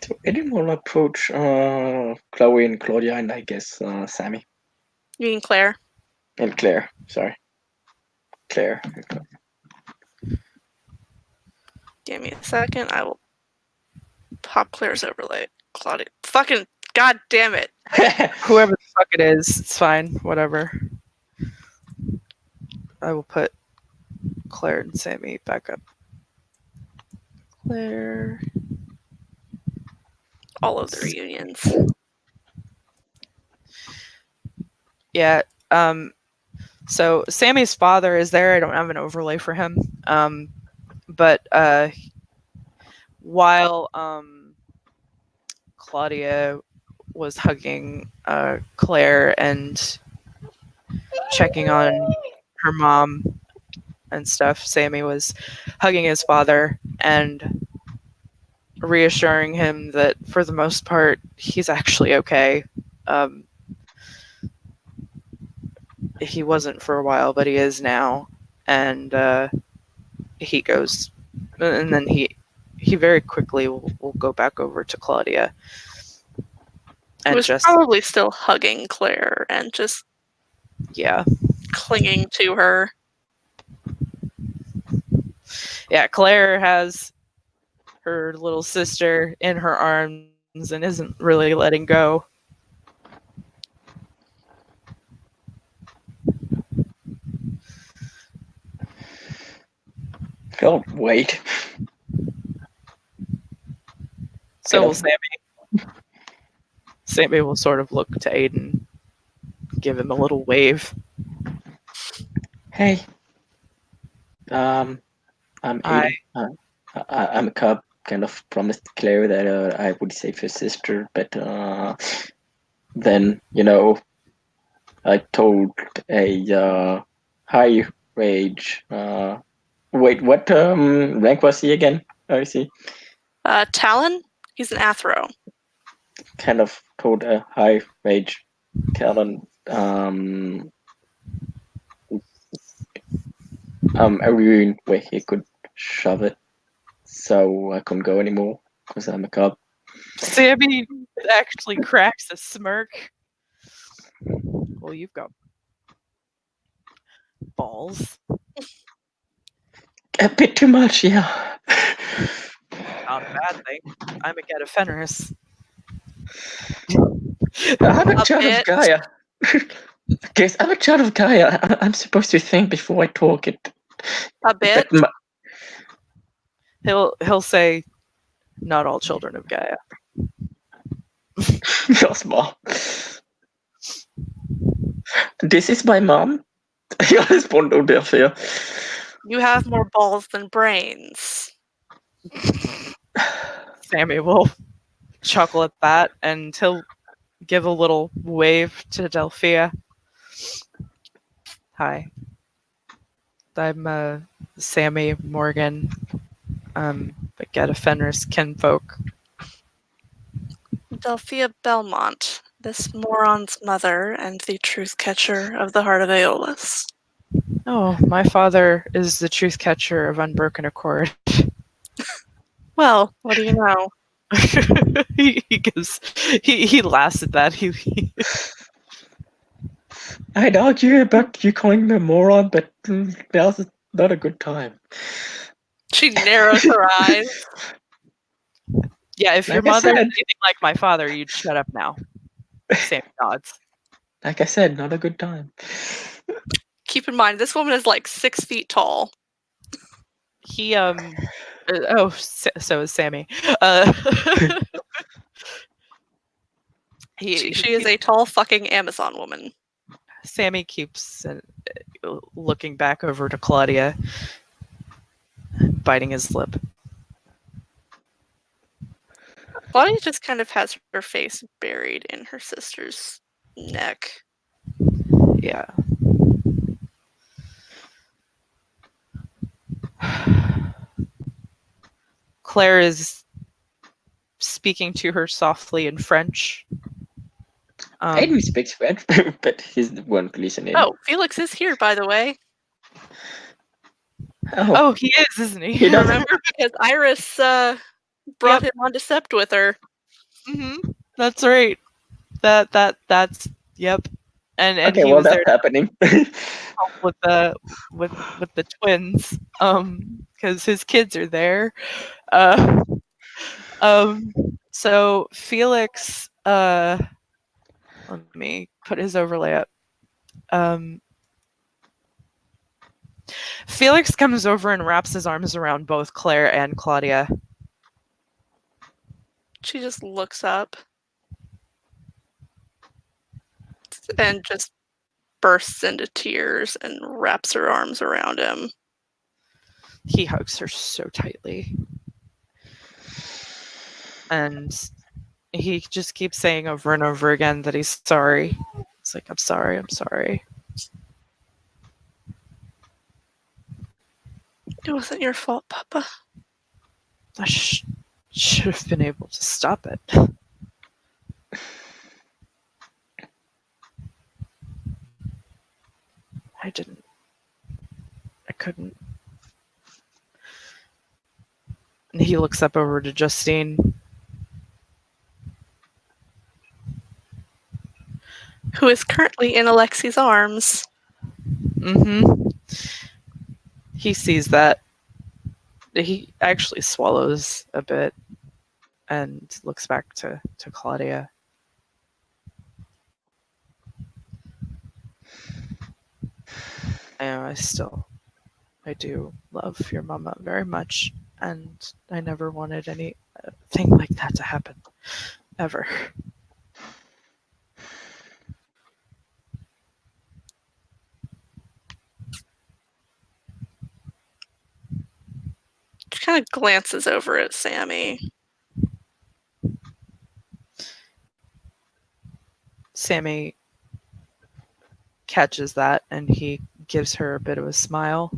So Eden will approach Chloe and Claudia, and I guess Sammy. You mean Claire? And Claire, sorry. Claire. Give me a second. I will pop Claire's overlay. Claudia. Fucking god damn it. Whoever the fuck it is, it's fine. Whatever. I will put Claire and Sammy back up. Claire. All of the reunions. Yeah. So Sammy's father is there. I don't have an overlay for him. But while Claudia was hugging Claire and checking on her mom and stuff, Sammy was hugging his father and reassuring him that for the most part he's actually okay. He wasn't for a while, but he is now. And he goes, and then he very quickly will go back over to Claudia. He And was just, probably still hugging Claire and just yeah. clinging to her. Yeah, Claire has her little sister in her arms and isn't really letting go. Oh, wait. So Get will off. Sammy. Sammy will sort of look to Aiden, give him a little wave. Hey. I'm Hi. Aiden. I'm a cub. Kind of promised Claire that I would save her sister, but then I told a high rage. Wait, what rank was he again? I see. Talon? He's an Athro. Kind of told a high rage Talon a rune where he could shove it, so I couldn't go anymore because I'm a cub. Sammy actually cracks a smirk. Well, you've got balls. A bit too much, yeah. Not a bad thing. I'm a Geta Fenris. I'm a A child of bit. Gaia. Guys, I'm a child of Gaia. I'm supposed to think before I talk. A bit. He'll say, "Not all children of Gaia." Your small. This is my mom. Ja, respond ungefähr. You have more balls than brains. Sammy will chuckle at that, and he'll give a little wave to Delphia. Hi. I'm Sammy Morgan, but Geta Fenris kinfolk. Delphia Belmont, this moron's mother and the truth catcher of the heart of Aeolus. Oh, my father is the truth catcher of Unbroken Accord. Well, what do you know? he laughs at that. I'd argue about you calling me a moron, but now's not a good time. She narrows her eyes. Yeah, if your Like I mother's said. anything like my father, you'd shut up now. Sammy nods. Like I said, not a good time. Keep in mind, this woman is like 6 feet tall. He so is Sammy. She is a tall fucking Amazon woman. Sammy keeps looking back over to Claudia, biting his lip. Claudia just kind of has her face buried in her sister's neck. Yeah. Claire is speaking to her softly in French. Aiden speaks French, but he's the one listening. Oh, Felix is here, by the way. Oh, he is, isn't he? He does. Remember? Because Iris brought him on to Sept with her. That's right. That's yep. and Okay, he well was there that's happening. to help with the twins, because his kids are there. Uh, so Felix, let me put his overlay up. Felix comes over and wraps his arms around both Claire and Claudia. She just looks up and just bursts into tears and wraps her arms around him. He hugs her so tightly. And he just keeps saying over and over again that he's sorry. It's like, I'm sorry, I'm sorry. It wasn't your fault, Papa. I should have been able to stop it. I didn't. I couldn't. And he looks up over to Justine. Who is currently in Alexi's arms. Mm-hmm. He sees that. He actually swallows a bit and looks back to Claudia. And I do love your mama very much, and I never wanted anything like that to happen, ever. She kind of glances over at Sammy. Sammy catches that, and he gives her a bit of a smile.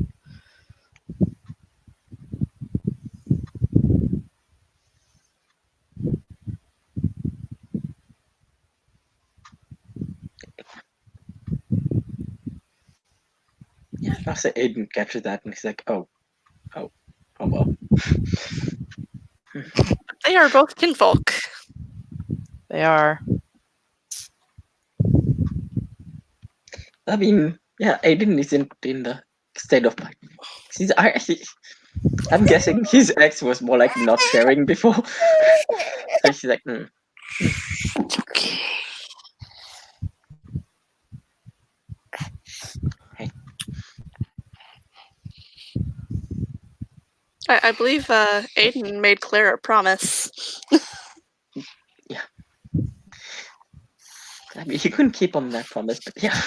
Yeah, I say Aiden catches that and he's like, oh well. They are both kinfolk. They are. I mean, yeah, Aiden isn't in the state of mind. I'm guessing his ex was more like not sharing before. So she's like, It's okay. Hey. I believe Aiden made Claire a promise. Yeah. I mean, he couldn't keep on that promise, but yeah.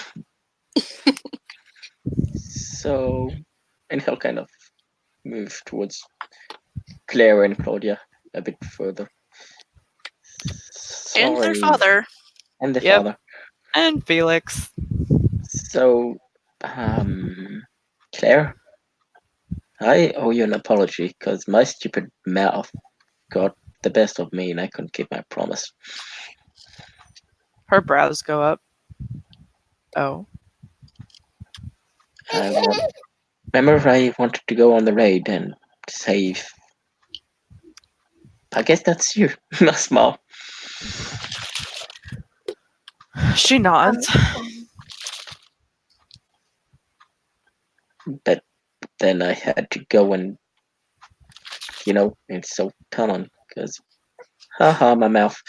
So, and he'll kind of move towards Claire and Claudia a bit further. And their Sorry. father. And the Yep. father. And Felix. So, Claire, I owe you an apology because my stupid mouth got the best of me and I couldn't keep my promise. Her brows go up. Oh. Remember I wanted to go on the raid and save. I guess that's you. A smile. She nods. But then I had to go and, it's so on because, haha, my mouth.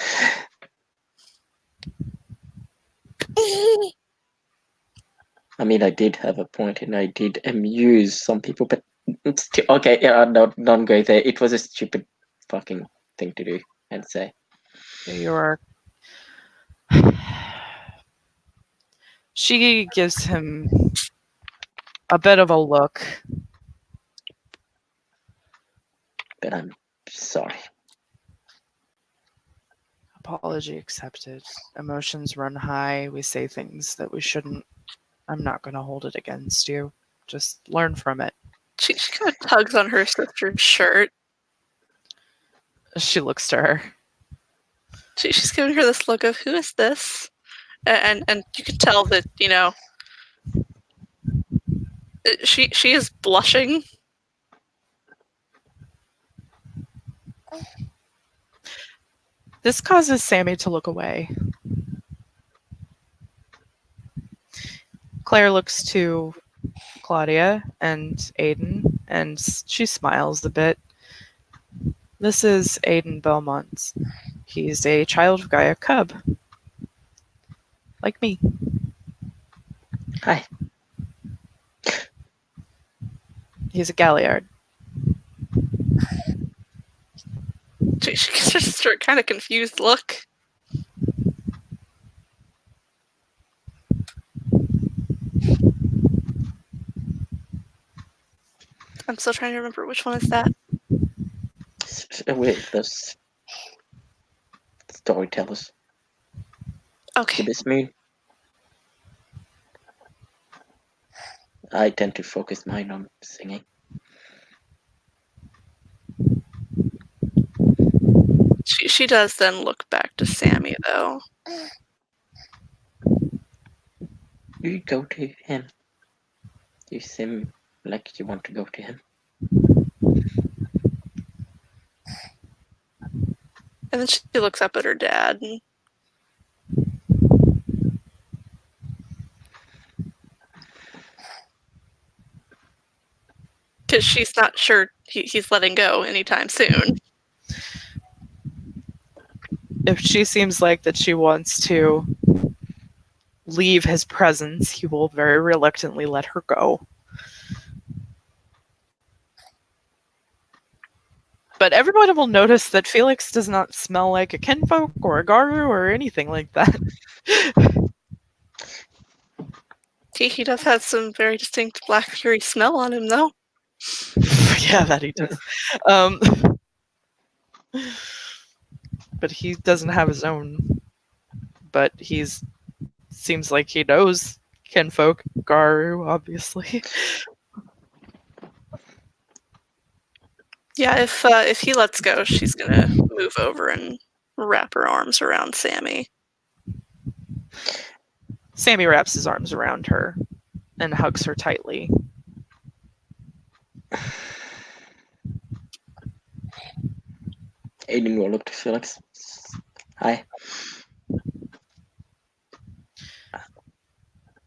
I mean, I did have a point and I did amuse some people, but it's okay, yeah, don't go there. It was a stupid fucking thing to do and say. You are. She gives him a bit of a look. But I'm sorry. Apology accepted. Emotions run high. We say things that we shouldn't. I'm not going to hold it against you. Just learn from it. She kind of tugs on her sister's shirt. She looks to her. She's giving her this look of, who is this? And you can tell that, she is blushing. This causes Sammy to look away. Claire looks to Claudia and Aiden, and she smiles a bit. This is Aiden Belmont. He's a child of Gaia Cub. Like me. Hi. He's a Galliard. She gives her sister a kind of confused look. I'm still trying to remember which one is that. Wait, those storytellers. Okay. It is me. I tend to focus mine on singing. She does then look back to Sammy, though. You go to him. You seem like you want to go to him. And then she looks up at her dad. And because she's not sure he's letting go anytime soon. If she seems like that she wants to leave his presence, he will very reluctantly let her go. But everyone will notice that Felix does not smell like a kinfolk or a garu or anything like that. He does have some very distinct Black Fury smell on him, though. Yeah, that he does. But he doesn't have his own. But seems like he knows kinfolk, garu, obviously. Yeah, if he lets go, she's gonna move over and wrap her arms around Sammy. Sammy wraps his arms around her and hugs her tightly. Aiden will look to Felix. Hi.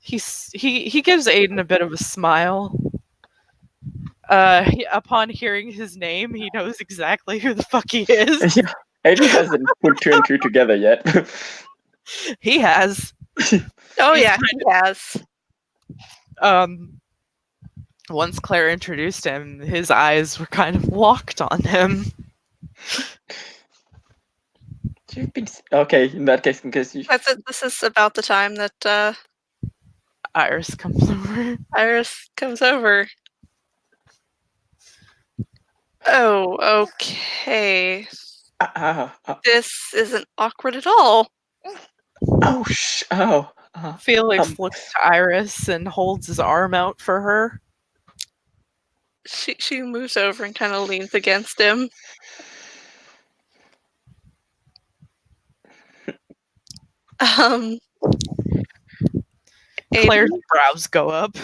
He gives Aiden a bit of a smile. Upon hearing his name, he knows exactly who the fuck he is. Yeah, Aiden hasn't put two and two together yet. He has. Oh He's yeah, he has. Once Claire introduced him, his eyes were kind of locked on him. You've been okay in that case, because you. That's it. This is about the time that Iris comes over. Iris comes over. Oh, okay. This isn't awkward at all. Felix looks to Iris and holds his arm out for her. She moves over and kind of leans against him. Claire's Aiden, brows go up.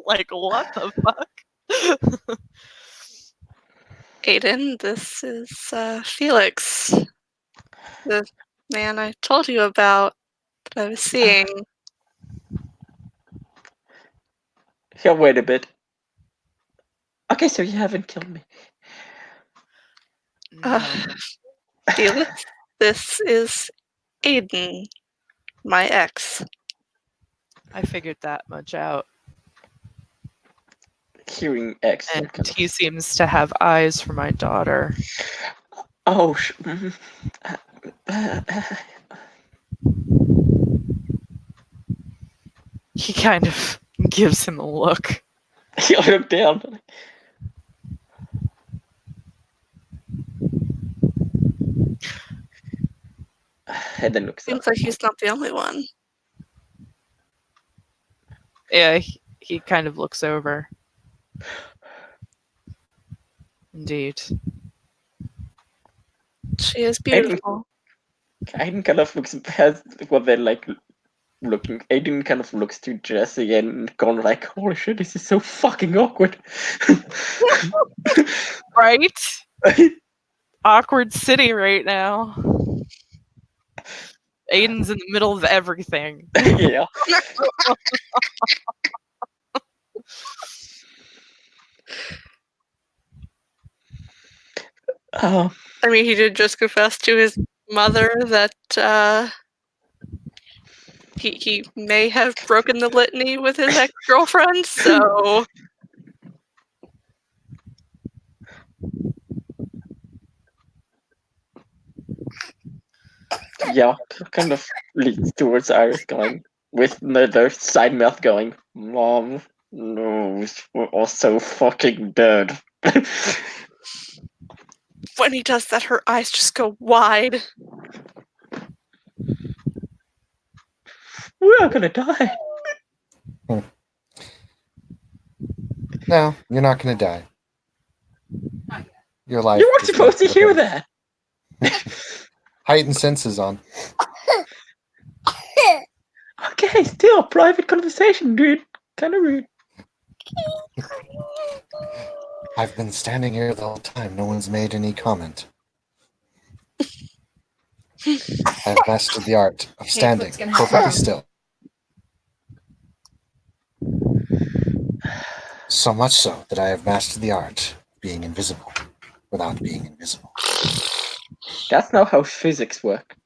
Like, what the fuck? Aiden, this is Felix, the man I told you about that I was seeing. Yeah, wait a bit. Okay, so you haven't killed me. No. Felix, this is Aiden, my ex. I figured that much out. Hearing X. And he seems to have eyes for my daughter. Oh, He kind of gives him a look. He looked down. And then looks Seems up. like he's not the only one. Yeah, he kind of looks over. Indeed. She is beautiful. Aiden kind of looks past what they're like looking. Aiden kind of looks to Jesse and gone like, holy shit, this is so fucking awkward. Right? Awkward city right now. Aiden's in the middle of everything. Yeah. Oh, I mean, he did just confess to his mother that he may have broken the litany with his ex-girlfriend, so yeah, kind of leads towards Iris going with the side mouth going, Mom knows we're all so fucking dead. when he does that, her eyes just go wide. We are gonna die. No, you're not going to die. Your life. You weren't is supposed to going hear better. that. Heightened senses on. Okay, still private conversation, dude. Kind of rude. I've been standing here the whole time. No one's made any comment. I've mastered the art of standing what's gonna perfectly happen? still. So much so that I have mastered the art of being invisible without being invisible. That's not how physics work.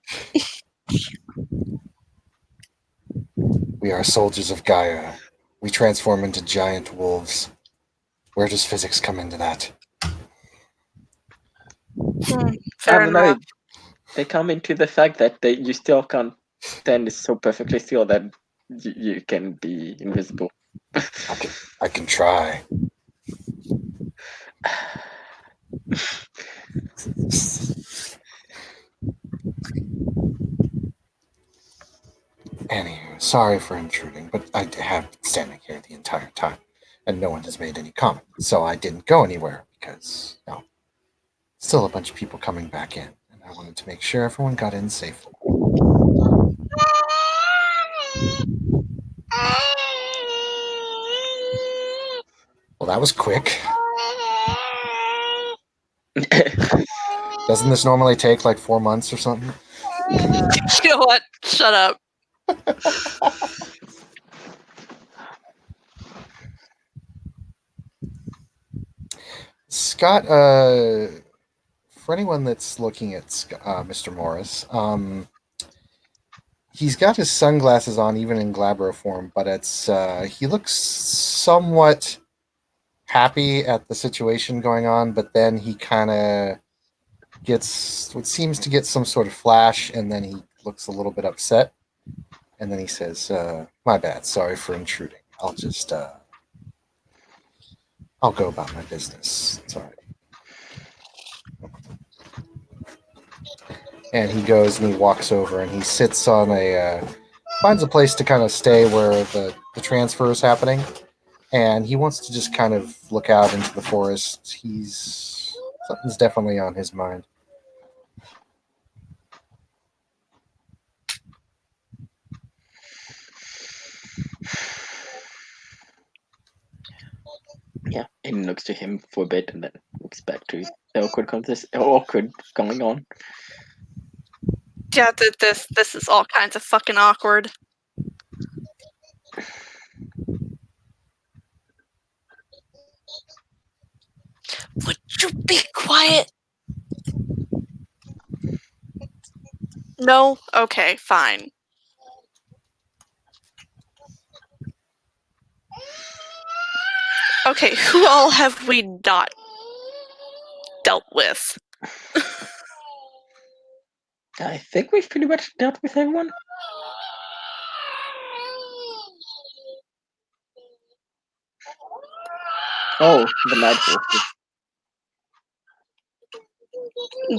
We are soldiers of Gaia. We transform into giant wolves. Where does physics come into that? I Fair don't know. enough. They come into the fact that you still can't stand so perfectly still that you can be invisible. I can try. Anywho, sorry for intruding, but I have been standing here the entire time, and no one has made any comment. So I didn't go anywhere because, still a bunch of people coming back in, and I wanted to make sure everyone got in safely. Well, that was quick. Doesn't this normally take like 4 months or something? You know what? Shut up. Scott, for anyone that's looking at Mr. Morris, he's got his sunglasses on even in glabro form, but it's he looks somewhat happy at the situation going on, but then he kind of gets what seems to get some sort of flash, and then he looks a little bit upset, and then he says, "My bad, sorry for intruding. I'll just I'll go about my business. Sorry." And he goes and he walks over and he sits on finds a place to kind of stay where the transfer is happening, and he wants to just kind of look out into the forest. Something's definitely on his mind. Yeah, and looks to him for a bit and then looks back to the awkward going on. Yeah, this is all kinds of fucking awkward. Would you be quiet? No? Okay, fine. Okay, who all have we not dealt with? I think we've pretty much dealt with everyone. Oh, the night horses.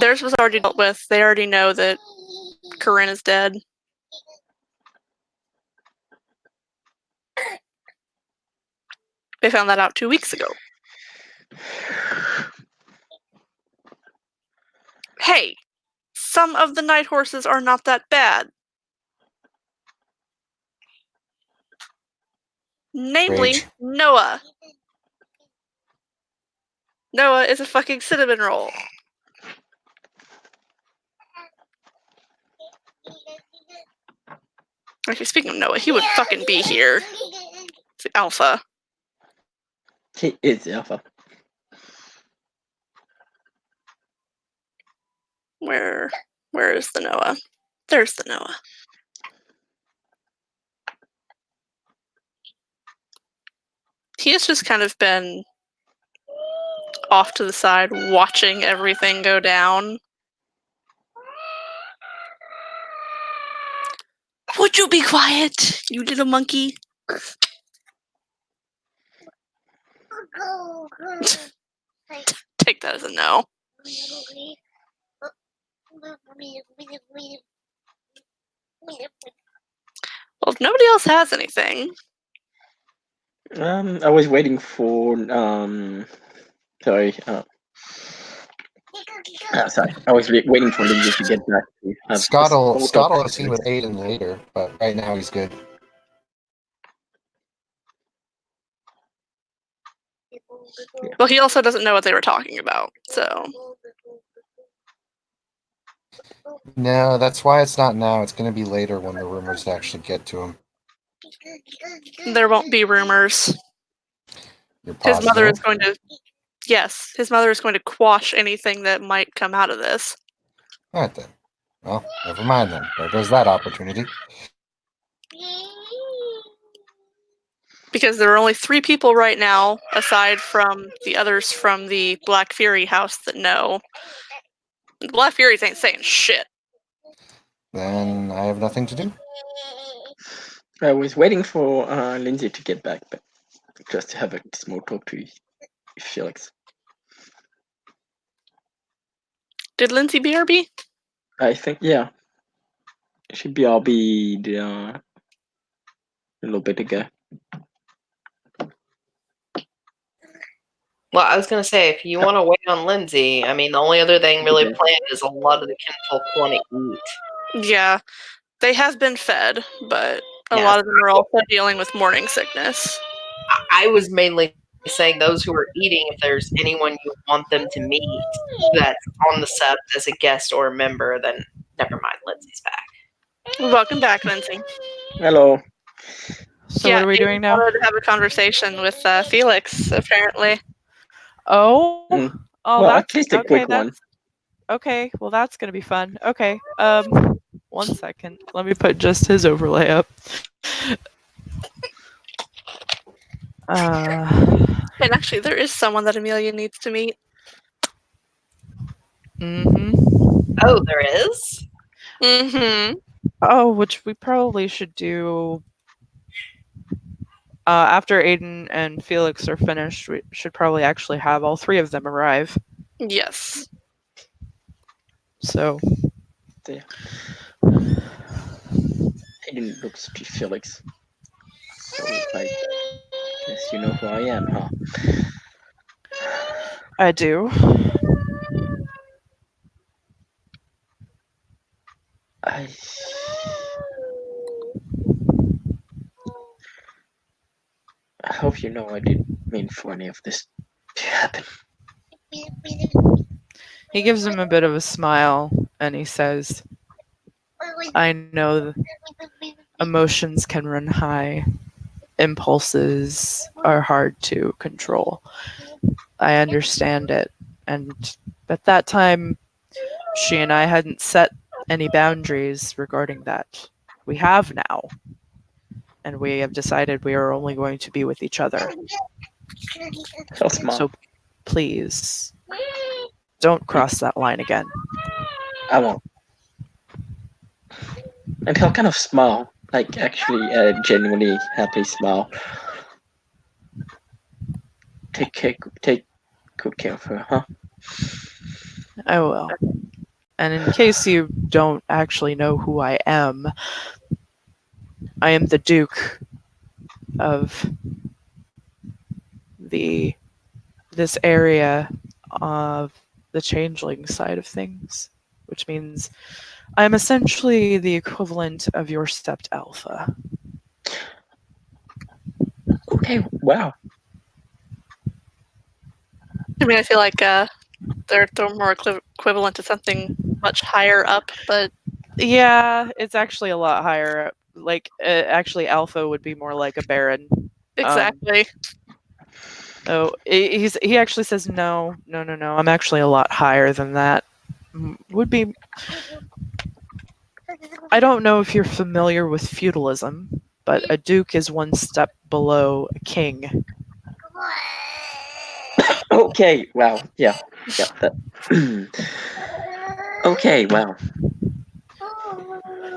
Theirs was already dealt with. They already know that Corinne is dead. They found that out 2 weeks ago. Hey, some of the night horses are not that bad. Namely, Rage. Noah. Noah is a fucking cinnamon roll. Okay, speaking of Noah, he would fucking be here. It's Alpha. He is Alpha. Where is the Noah? There's the Noah. He has just kind of been off to the side, watching everything go down. Would you be quiet, you little monkey? Take that as a no. Well, if nobody else has anything, I was waiting for sorry. Sorry, I was waiting for Lindsay to get back to have Scott will small talk have with seen Felix. with Aiden later, but right now he's good. well, he also doesn't know what they were talking about, so No, that's why it's not now. It's going to be later when the rumors actually get to him. there won't be rumors. You're His mother is positive? going to, yes, his mother is going to quash anything that might come out of this. All right then. Well, never mind then. There goes that opportunity. Because there are only 3 people right now, aside from the others from the Black Fury house, that know. The Black Furies ain't saying shit. Then I have nothing to do. I was waiting for Lindsay to get back, but just to have a small talk to Felix. Did Lindsay BRB? I think, yeah. She BRB'd a little bit ago. Well, I was gonna say, if you want to wait on Lindsay, I mean, the only other thing really Okay. planned is a lot of the kinfolk want to eat. Yeah, they have been fed, but a Yeah. lot of them are also dealing with morning sickness. I was mainly saying those who are eating, if there's anyone you want them to meet that's on the sept as a guest or a member, then never mind, Lindsay's back. Welcome back, Lindsay. Hello. So yeah, what are we you doing now? wanted to have a conversation with Felix, apparently. Oh, Mm. oh, Well, that's at least a okay. quick one. That's okay. Well, that's gonna be fun. Okay. 1 second. Let me put just his overlay up. And actually, there is someone that Amelia needs to meet. Mhm. Oh, there is? Mm-hmm. Oh, which we probably should do after Aiden and Felix are finished. We should probably actually have all 3 of them arrive. Yes. So There. Aiden looks to Felix. So I guess you know who I am, huh? I do. I hope you know I didn't mean for any of this to happen. He gives him a bit of a smile and he says, I know emotions can run high. Impulses are hard to control. I understand it. And at that time, she and I hadn't set any boundaries regarding that. We have now. And we have decided we are only going to be with each other. So smart. So please, don't cross that line again. I won't. And he'll kind of smile, like actually a genuinely happy smile. Take good care of her, huh? I will. And in case you don't actually know who I am the Duke of this area of the changeling side of things, which means I'm essentially the equivalent of your stepped alpha. Okay, wow. I mean, I feel like they're more equivalent to something much higher up, but Yeah, it's actually a lot higher up. actually, Alpha would be more like a baron. Exactly. Oh, he actually says no. I'm actually a lot higher than that. Would be. I don't know if you're familiar with feudalism, but a duke is one step below a king. Okay, wow, yeah. That. Okay, wow.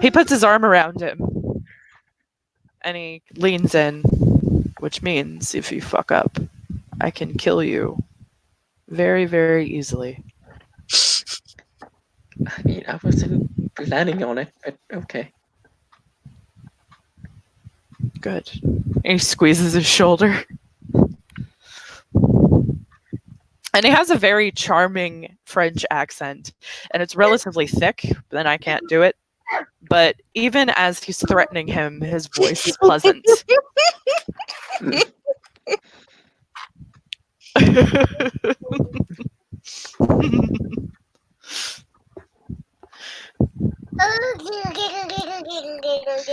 He puts his arm around him, and he leans in, which means if you fuck up, I can kill you very, very easily. I mean, I wasn't planning on it, but okay. Good. And he squeezes his shoulder. And he has a very charming French accent, and it's relatively thick, then I can't do it. But even as he's threatening him, his voice is pleasant.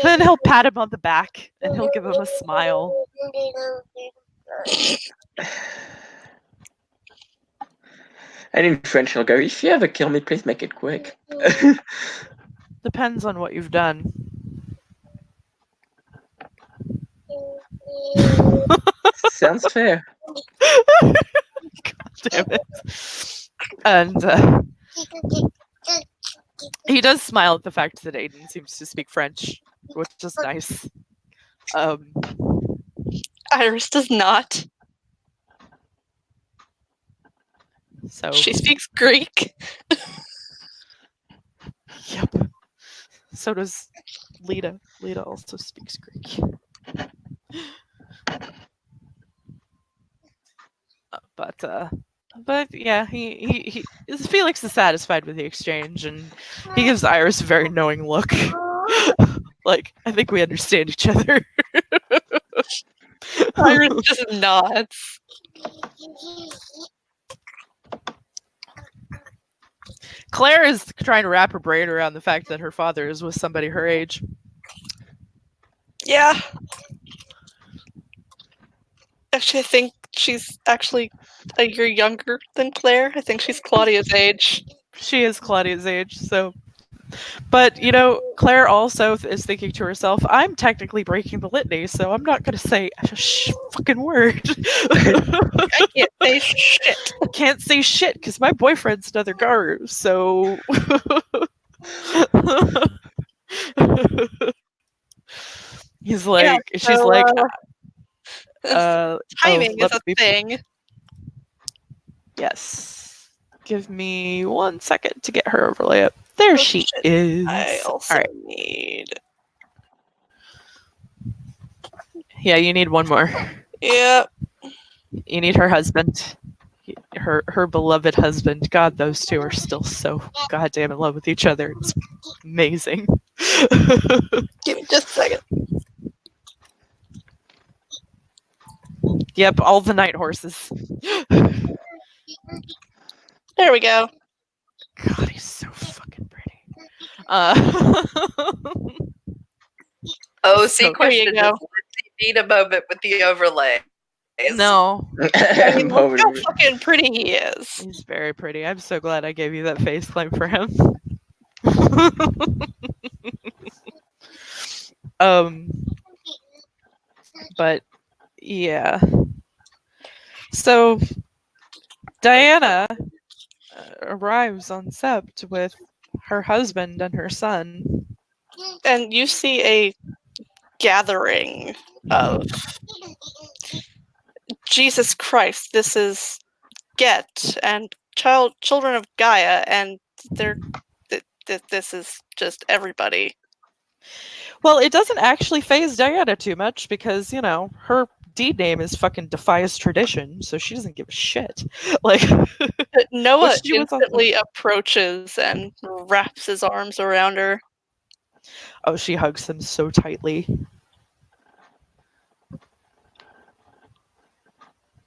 Then he'll pat him on the back, and he'll give him a smile. And in French, he'll go, if you ever kill me, please make it quick. Depends on what you've done. Sounds fair. God damn it. And he does smile at the fact that Aiden seems to speak French, which is nice. Iris does not. So She speaks Greek. Yep. So does Lita. Lita also speaks Greek. But yeah, he Felix is satisfied with the exchange, and he gives Iris a very knowing look. Like, I think we understand each other. Iris just nods. Claire is trying to wrap her brain around the fact that her father is with somebody her age. Yeah. Actually, I think she's actually a year younger than Claire. I think she's Claudia's age. She is Claudia's age, so. But, Claire also is thinking to herself, I'm technically breaking the litany, so I'm not going to say a fucking word. I can't say shit. Can't say shit, because my boyfriend's another Garu, so... She's like, timing is a thing. Yes. Give me 1 second to get her overlay up. There she is. I also need. Yeah, you need one more. Yep. You need her husband. Her beloved husband. God, those two are still so goddamn in love with each other. It's amazing. Give me just a second. Yep, all the night horses. There we go. God, he's so fucking pretty. Oh, So see, there you question: go. does Lindsay need a moment with the overlay? No, I mean, look how fucking pretty he is. he's very pretty. I'm so glad I gave you that face claim for him. But yeah. So Diana arrives on Sept with her husband and her son. And you see a gathering of Jesus Christ. This is Get and children of Gaia, and this is just everybody. Well, it doesn't actually phase Diana too much because, her deed name is fucking defies tradition, so she doesn't give a shit. Like, But Noah Which she was on- instantly approaches and wraps his arms around her. oh, she hugs him so tightly.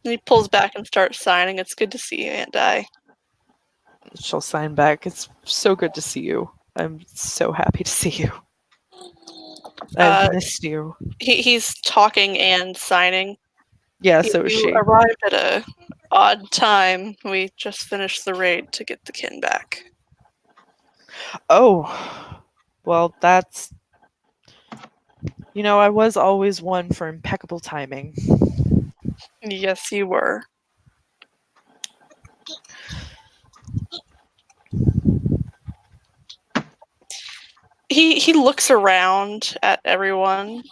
And he pulls back and starts signing. It's good to see you, Aunt Di. She'll sign back. It's so good to see you. I'm so happy to see you. I've missed you. He's talking and signing. Yeah, so is You she. arrived at a odd time. We just finished the raid to get the kin back. Oh, well, that's. I was always one for impeccable timing. Yes, you were. He looks around at everyone.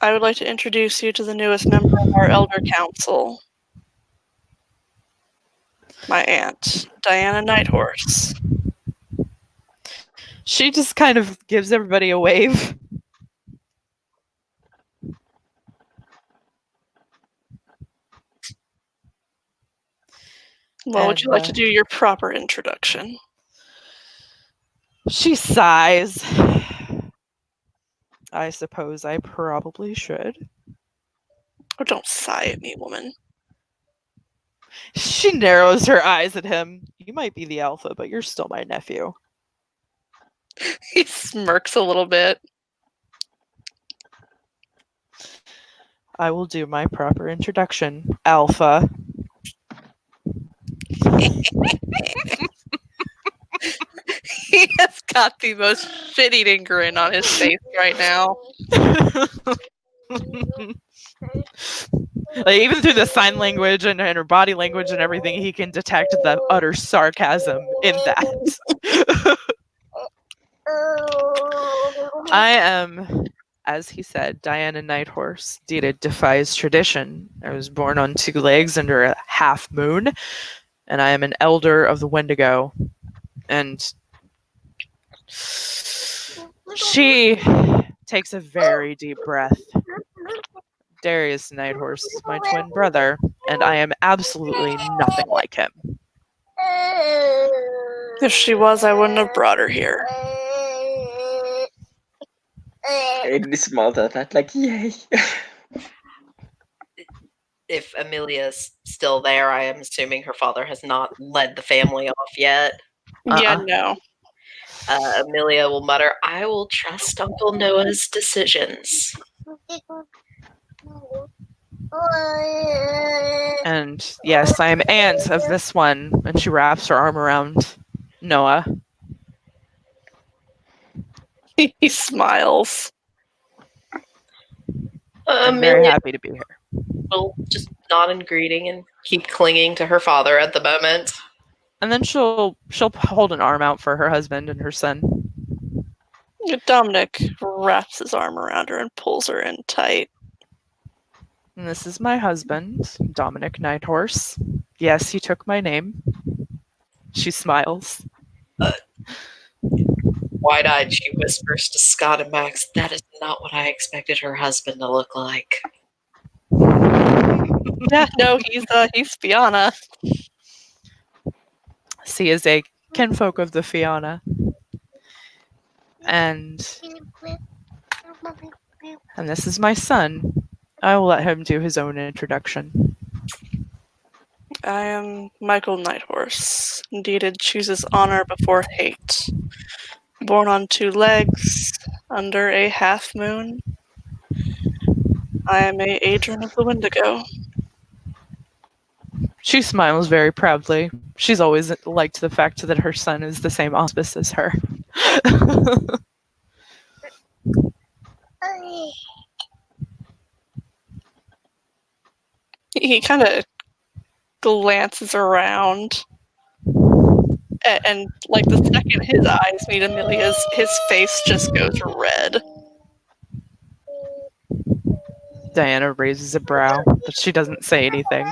I would like to introduce you to the newest member of our Elder Council. My aunt, Diana Nighthorse. She just kind of gives everybody a wave. Well, would you like to And, do your proper introduction? She sighs. I suppose I probably should. Oh, don't sigh at me, woman. She narrows her eyes at him. You might be the alpha, but you're still my nephew. He smirks a little bit. I will do my proper introduction, Alpha. He has got the most shit-eating grin on his face right now. Like, even through the sign language and her body language and everything, he can detect the utter sarcasm in that. I am, as he said, Diana Nighthorse. Dita defies tradition. I was born on 2 legs under a half moon, and I am an elder of the Wendigo. And she takes a very deep breath. Darius Nighthorse is my twin brother, and I am absolutely nothing like him. If she was, I wouldn't have brought her here. Aiden smiled at that, like, yay. If Amelia's still there, I am assuming her father has not led the family off yet. Yeah, Uh-uh. no. Amelia will mutter, "I will trust Uncle Noah's decisions." And yes, I am aunt of this one. And she wraps her arm around Noah. He smiles. I'm very Amelia happy to be here. will just nod in greeting and keep clinging to her father at the moment. And then she'll hold an arm out for her husband and her son. Dominic wraps his arm around her and pulls her in tight. And this is my husband, Dominic Nighthorse. Yes, he took my name. She smiles. Wide-eyed, she whispers to Scott and Max, "That is not what I expected her husband to look like." Yeah, no, he's Fiona. She is a kinfolk of the Fiona. And this is my son. I will let him do his own introduction. I am Michael Nighthorse. Indeed, it chooses honor before hate. Born on 2 legs, under a half moon. I am a Adrian of the Wendigo. She smiles very proudly. She's always liked the fact that her son is the same auspice as her. He kind of glances around, and like the second his eyes meet Amelia's, his face just goes red. Diana raises a brow, but she doesn't say anything.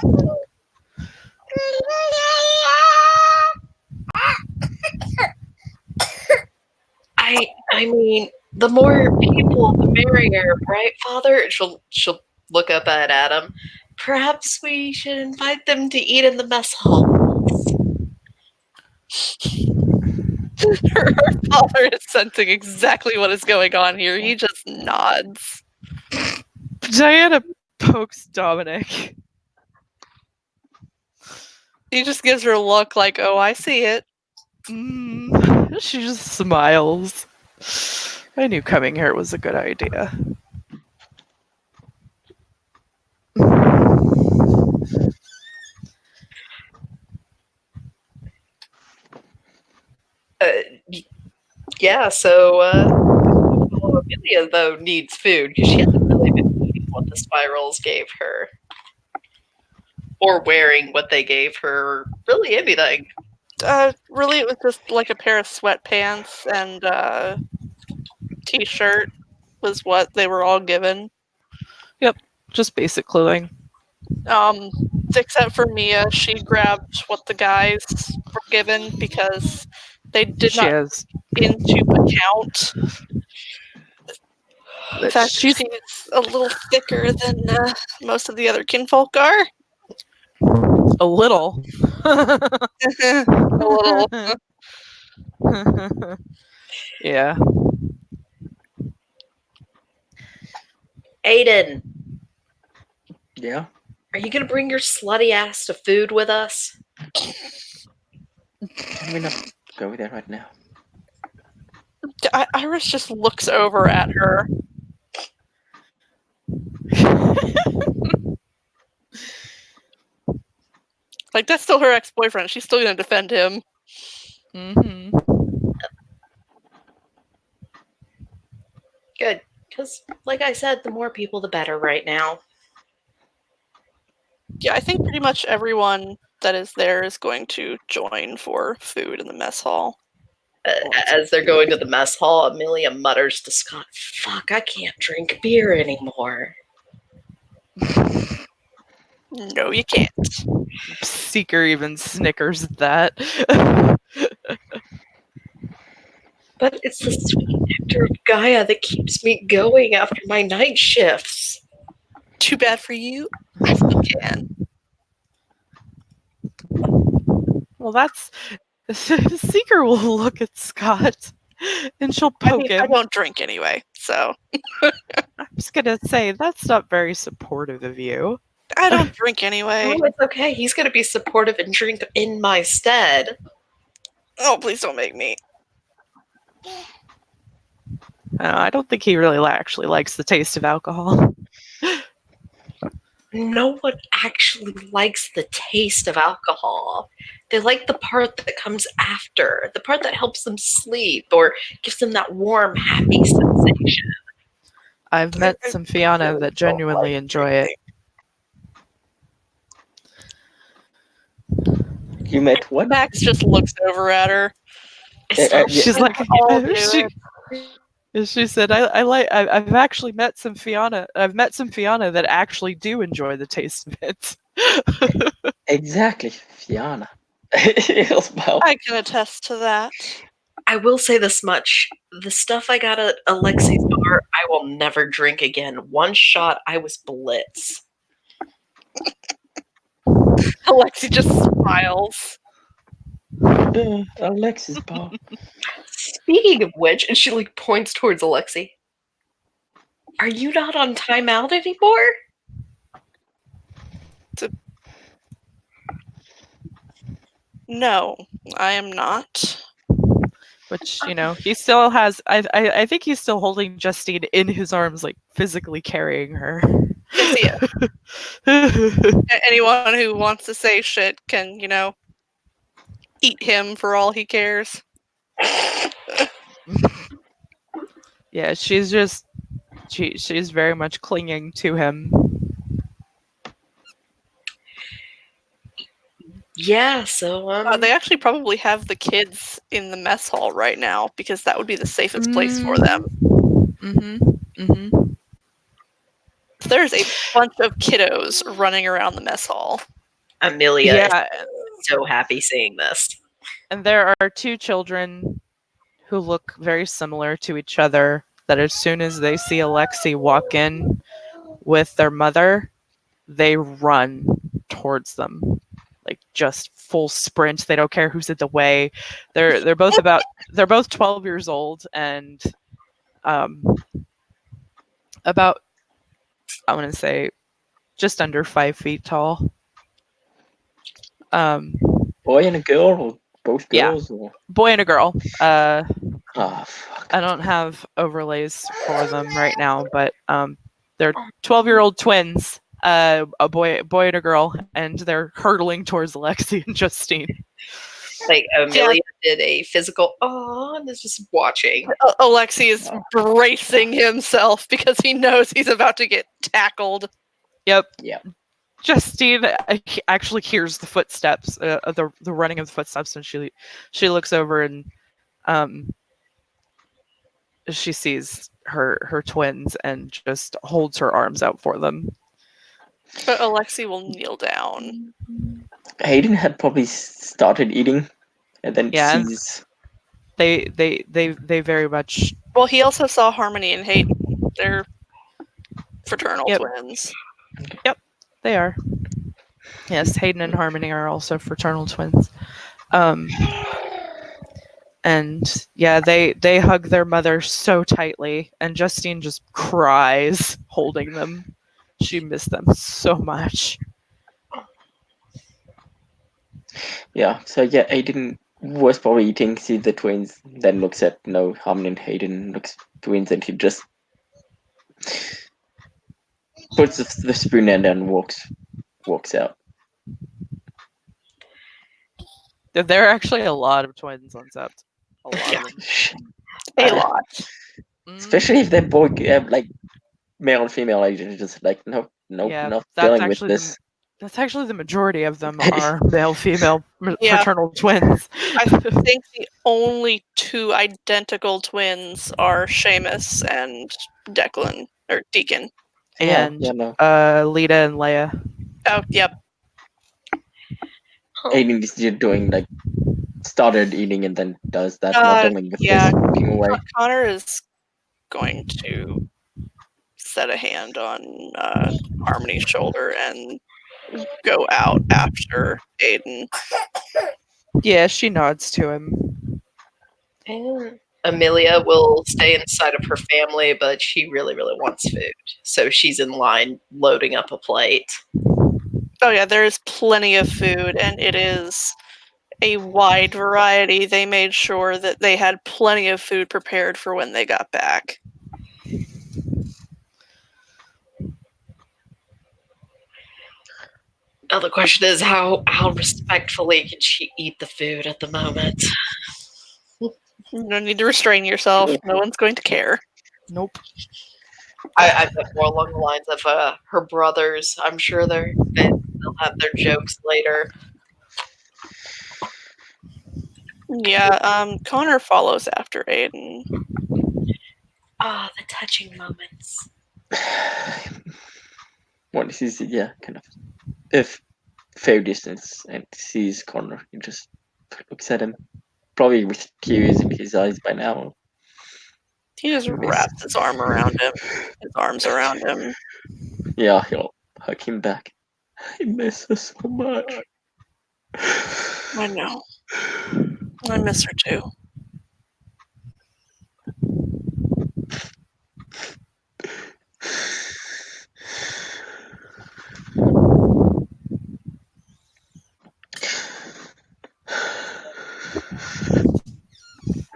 I mean, the more people, the merrier, right, Father? She'll look up at Adam. Perhaps we should invite them to eat in the mess hall. Her father is sensing exactly what is going on here. He just nods. Diana pokes Dominic. He just gives her a look like, oh, I see it. She just smiles. I knew coming here was a good idea. Yeah, so Amelia though needs food because she hasn't really been eating what the spirals gave her, or wearing what they gave her. Really, anything. Really, it was just like a pair of sweatpants and t-shirt was what they were all given. Just basic clothing. Except for Mia, she grabbed what the guys were given because they did She not has. into account the But fact that she's she's a little thicker than most of the other kinfolk are. a little. A little. Yeah. Aiden, Yeah. are you gonna bring your slutty ass to food with us? Can we not go there right now? Iris just looks over at her. Like, that's still her ex-boyfriend. She's still gonna defend him. Mm-hmm. Good, because like I said, the more people, the better right now. Yeah, I think pretty much everyone that is there is going to join for food in the mess hall. As they're going to the mess hall, Amelia mutters to Scott, "Fuck, I can't drink beer anymore." No, you can't. Seeker even snickers at that. But it's the sweet nectar of Gaia that keeps me going after my night shifts. Too bad for you. I still can. Well, that's Seeker will look at Scott and she'll I poke mean, him. I don't drink anyway, so I'm just gonna say that's not very supportive of you. I don't drink anyway. Oh, it's okay. He's going to be supportive and drink in my stead. Oh, please don't make me. I don't think he really actually likes the taste of alcohol. No one actually likes the taste of alcohol. They like the part that comes after, the part that helps them sleep or gives them that warm, happy sensation. I've met some Fianna that genuinely enjoy it. You met what? Max just looks over at her. It's Yeah, not She's like, I'll do she said, I've actually met some Fianna. I've met some Fianna that actually do enjoy the taste of it. Exactly, Fianna. Well, I can attest to that. I will say this much. The stuff I got at Alexi's bar, I will never drink again. One shot, I was blitz. Alexi just smiles. Alexis bar. Speaking of which, and she like points towards Alexi. Are you not on timeout anymore? No, I am not. Which, you know, he still has. I think he's still holding Justine in his arms, like physically carrying her. Yes, anyone who wants to say shit can, you know, eat him for all he cares. Yeah, she's just she's very much clinging to him. Yeah, so They actually probably have the kids in the mess hall right now because that would be the safest place for them. There's a bunch of kiddos running around the mess hall. Amelia is so happy seeing this. And there are two children who look very similar to each other that as soon as they see Alexi walk in with their mother, they run towards them. Like just full sprint. They don't care who's in the way. They're both 12 years old and about, I want to say, just under 5 feet tall. Boy and a girl, or both girls? Yeah. Or? Boy and a girl. Oh fuck. I don't have overlays for them right now, but they're 12-year-old twins, a boy and a girl, and they're hurtling towards Alexi and Justine. Like Amelia did a physical and is just watching. Alexi is bracing himself because he knows he's about to get tackled. Yep. Yeah. Justine actually hears the footsteps, the running of the footsteps, and she looks over and she sees her twins and just holds her arms out for them. But Alexi will kneel down. Hayden had probably started eating, and then Yeah. sees. They very much. Well, he also saw Harmony and Hayden. They're fraternal Yep. twins. They are. Yes, Hayden and Harmony are also fraternal twins. And yeah, they hug their mother so tightly, and Justine just cries holding them. She missed them so much. Yeah. So yeah, Hayden was probably eating. Sees the twins, then looks at Harmon and Hayden, looks twins, and he just puts the spoon in and walks out. There are actually a lot of twins on Sept. A lot of them. A lot. Especially if they're both like male and female agents, just like nope, Yeah, not that's dealing with actually this. That's actually the majority of them are male-female Yeah. fraternal twins. I think the only two identical twins are Seamus and Declan, or Deacon. And no. Lita and Leia. Oh, yep. Aiden is just doing like started eating and then does that, not dealing with yeah. this, walking away. Connor is going to set a hand on Harmony's shoulder and go out after Aiden. Yeah, she nods to him. And Amelia will stay inside of her family, but she really, really wants food. So she's in line loading up a plate. Oh yeah, there is plenty of food, and it is a wide variety. They made sure that they had plenty of food prepared for when they got back. Now the question is, how respectfully can she eat the food at the moment? You don't need to restrain yourself. No one's going to care. Nope. I bet more along the lines of her brothers. I'm sure they'll have their jokes later. Yeah, Connor follows after Aiden. Ah, the touching moments. What is he? Yeah, kind of. If fair distance and sees Connor, he just looks at him, probably with tears in his eyes by now. He just wraps his arms around him. Yeah, he'll hug him back. I miss her so much. I know. I miss her too.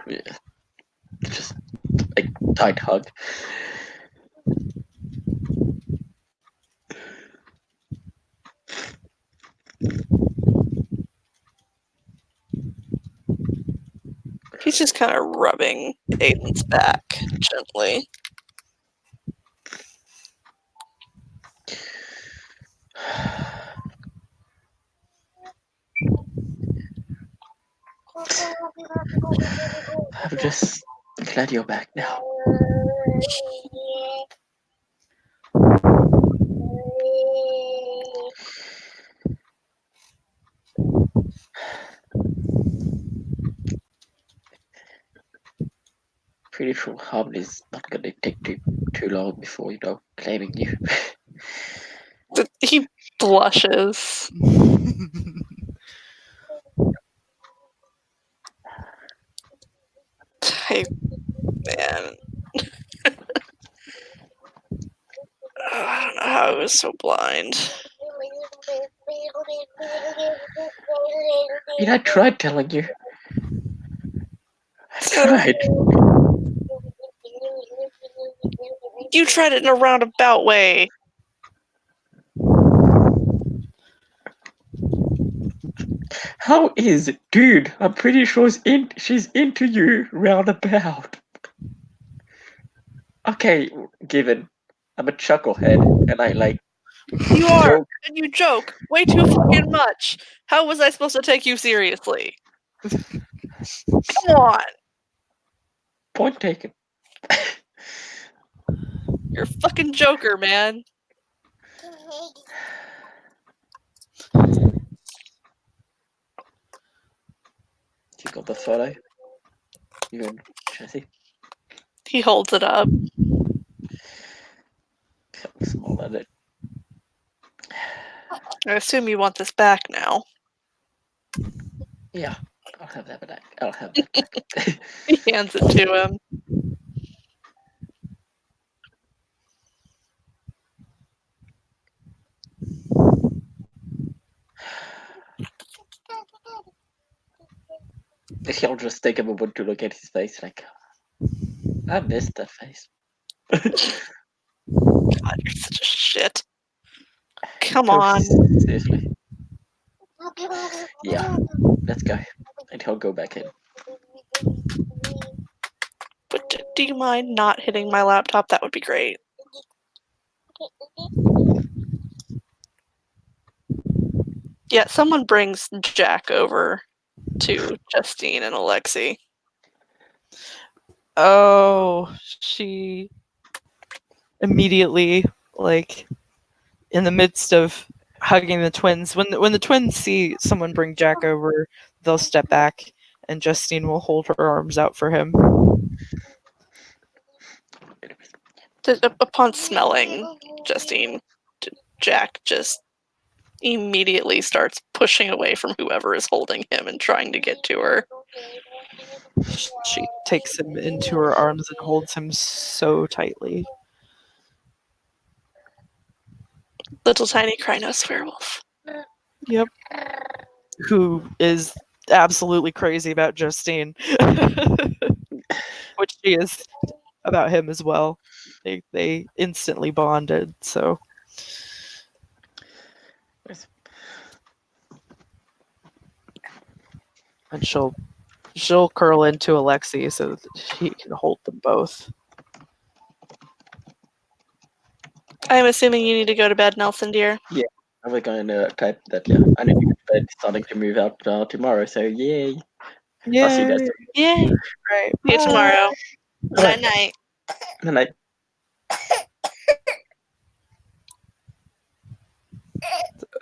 Yeah. Just like tight hug. He's just kind of rubbing Aiden's back gently. I'm just glad you're back now. Pretty sure Harmony's not gonna take too long before, claiming you. He blushes. Hey, man. I don't know how I was so blind. I tried telling you. So Tried. you tried it in a roundabout way. How is it? Dude, I'm pretty sure she's into you roundabout. Okay, given. I'm a chucklehead, and I like You are, joke. and you joke way too fucking much. How was I supposed to take you seriously? Come on, Point taken. you're a fucking joker, man. You got the photo? You and Jesse? He holds it up. Small at it. I assume you want this back now. Yeah, I'll have that back. I'll have that back. He hands it to him. He'll just take a moment to look at his face, like, I missed that face. God, you're such a shit. Come on. Seriously. Yeah, let's go. And he'll go back in. But do you mind not hitting my laptop? That would be great. Yeah, someone brings Jack over to Justine and Alexi. Oh, she immediately, like, in the midst of hugging the twins, when the twins see someone bring Jack over, they'll step back, and Justine will hold her arms out for him. Upon smelling Justine, Jack just immediately starts pushing away from whoever is holding him and trying to get to her. She takes him into her arms and holds him so tightly. Little tiny Krynos werewolf. Yep. Who is absolutely crazy about Justine. Which she is about him as well. They instantly bonded, so. And she'll curl into Alexi so that he can hold them both. I'm assuming you need to go to bed, Nelson, dear. I was going to type that, yeah. I need to go to bed, starting to move out tomorrow, so yay. I'll see you guys Yay. Right. See you tomorrow. Alright. Night. Good night.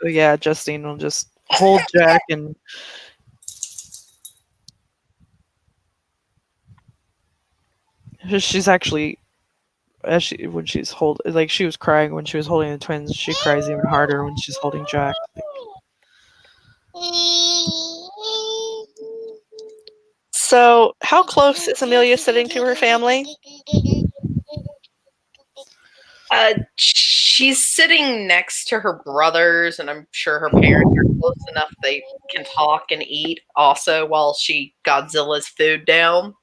Yeah, Justine will just hold Jack and she's actually when she's she was crying when she was holding the twins. She cries even harder when she's holding Jack. So, how close is Amelia sitting to her family? She's sitting next to her brothers, and I'm sure her parents are close enough they can talk and eat also while she Godzilla's food down.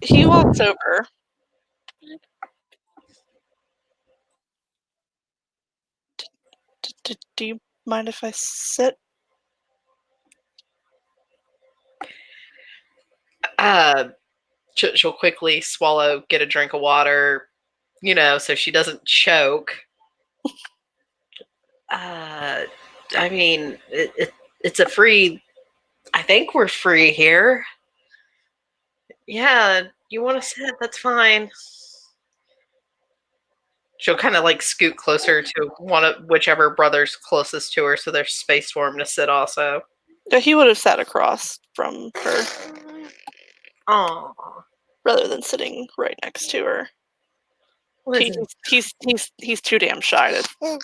He walks over. Do you mind if I sit? She'll quickly swallow, get a drink of water, so she doesn't choke. I mean, it's a free. I think we're free here. Yeah, you want to sit? That's fine. She'll kind of like scoot closer to one of whichever brother's closest to her, so there's space for him to sit also. He would have sat across from her Oh, rather than sitting right next to her. listen. He's too damn shy to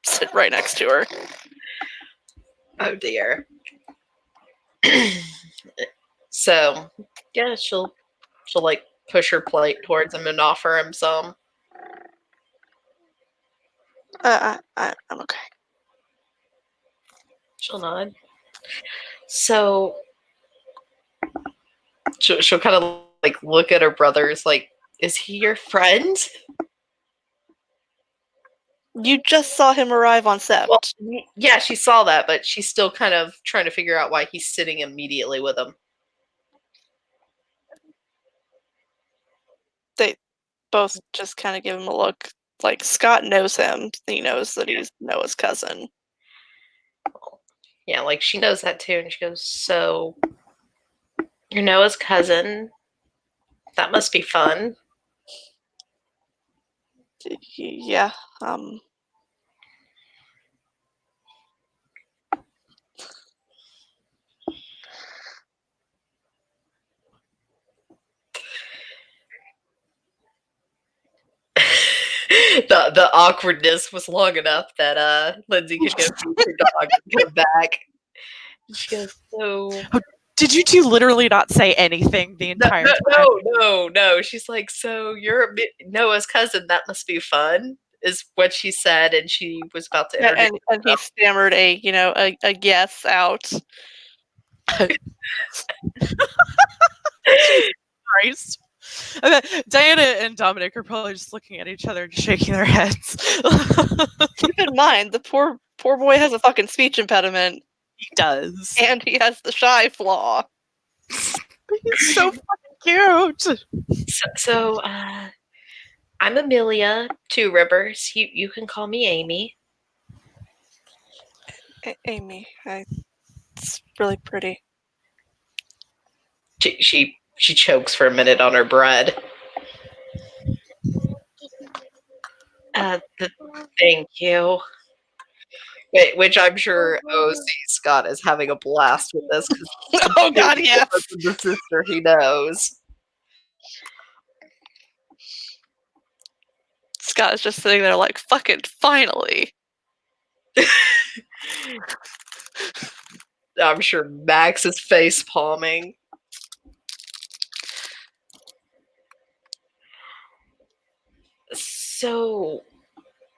sit right next to her. Oh dear. So, yeah, she'll like push her plate towards him and offer him some. I'm okay. She'll nod. So she'll kind of like look at her brothers like, is he your friend? You just saw him arrive on Sept. Well, yeah, she saw that, but she's still kind of trying to figure out why he's sitting immediately with him. They both just kind of give him a look. Like, Scott knows him. He knows that he's Noah's cousin. Yeah, like she knows that too, and she goes, so you're Noah's cousin. That must be fun. Yeah. The awkwardness was long enough that Lindsay could go feed her dog and come back. She goes, so Did you two literally not say anything the entire time? no. She's like, so you're Noah's cousin. That must be fun, is what she said, and she was about to introduce And he stammered a yes out. Christ. And then Diana and Dominic are probably just looking at each other and shaking their heads. Keep in mind, the poor boy has a fucking speech impediment, He does. and he has the shy flaw. He's so fucking cute. So I'm Amelia, Two Rivers. You can call me Amy. Amy, it's really pretty. She chokes for a minute on her bread. Thank you. Which I'm sure OC Scott is having a blast with this. Oh God, yes. The sister he knows. Scott is just sitting there like, fucking finally. I'm sure Max is face palming. So,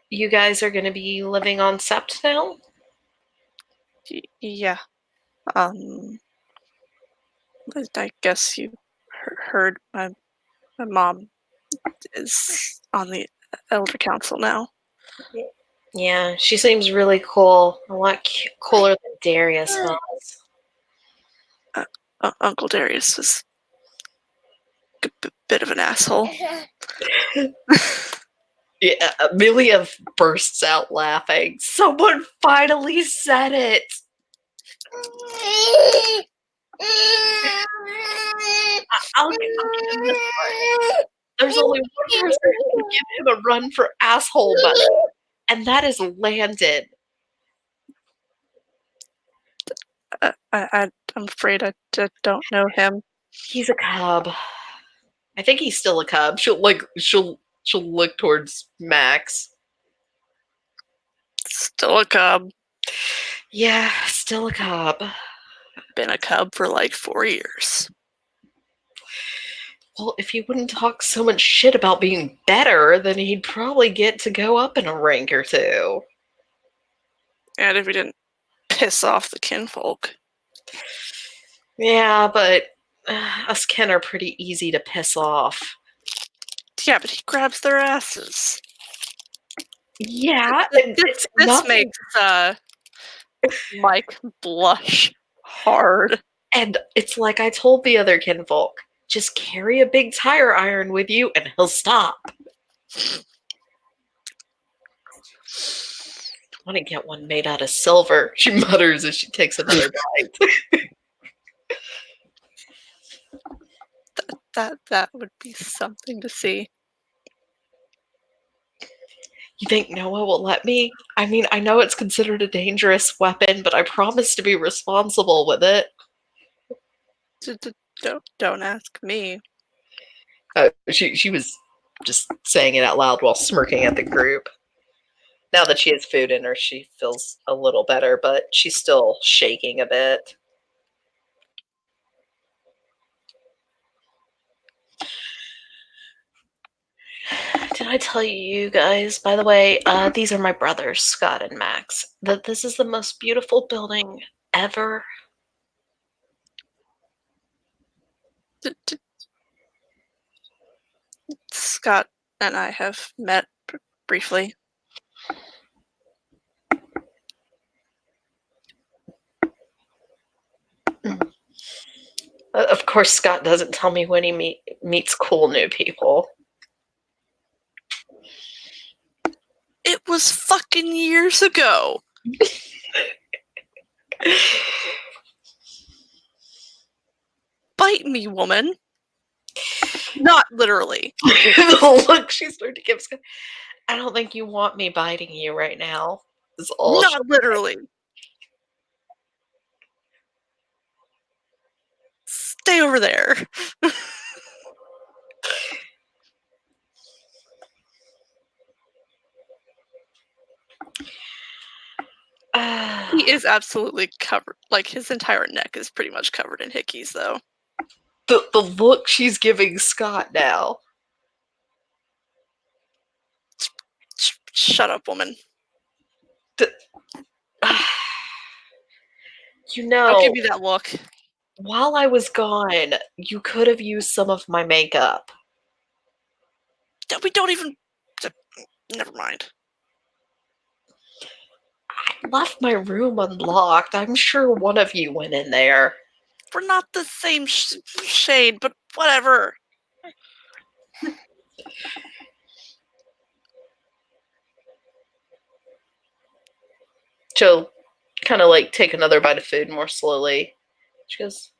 you guys are going to be living on Sept now? Yeah. I guess you heard my mom is on the Elder Council now. Yeah, she seems really cool. A lot cooler than Darius was. Uncle Darius was a bit of an asshole. Yeah, Amelia bursts out laughing. Someone finally said it! I'll give him this one. There's only one person who can give him a run for asshole money, and that is Landon. I'm afraid I don't know him. He's a cub. I think he's still a cub. She'll look towards Max. Still a cub. Yeah, still a cub. Been a cub for like 4 years. Well, if he wouldn't talk so much shit about being better, then he'd probably get to go up in a rank or two. And if he didn't piss off the kinfolk. Yeah, but us kin are pretty easy to piss off. Yeah, but he grabs their asses. Yeah, This makes Mike blush hard. And it's like I told the other kinfolk, just carry a big tire iron with you and he'll stop. I want to get one made out of silver, she mutters as she takes another bite. That would be something to see. You think Noah will let me? I mean, I know it's considered a dangerous weapon, but I promise to be responsible with it. Don't ask me. She was just saying it out loud while smirking at the group. Now that she has food in her, she feels a little better, but she's still shaking a bit. Did I tell you guys, by the way, these are my brothers, Scott and Max, that this is the most beautiful building ever? Scott and I have met briefly. Of course, Scott doesn't tell me when he meets cool new people. It was fucking years ago. Bite me, woman. Not literally. The look she started to give Scott. I don't think you want me biting you right now. Is all Not literally. Stay over there. He is absolutely covered. Like, his entire neck is pretty much covered in hickeys, though. The look she's giving Scott now. Shut up, woman. You know, Don't give me that look. while I was gone, you could have used some of my makeup. We don't even. Never mind. I left my room unlocked. I'm sure one of you went in there. We're not the same shade, but whatever. She'll kind of like take another bite of food more slowly. She goes,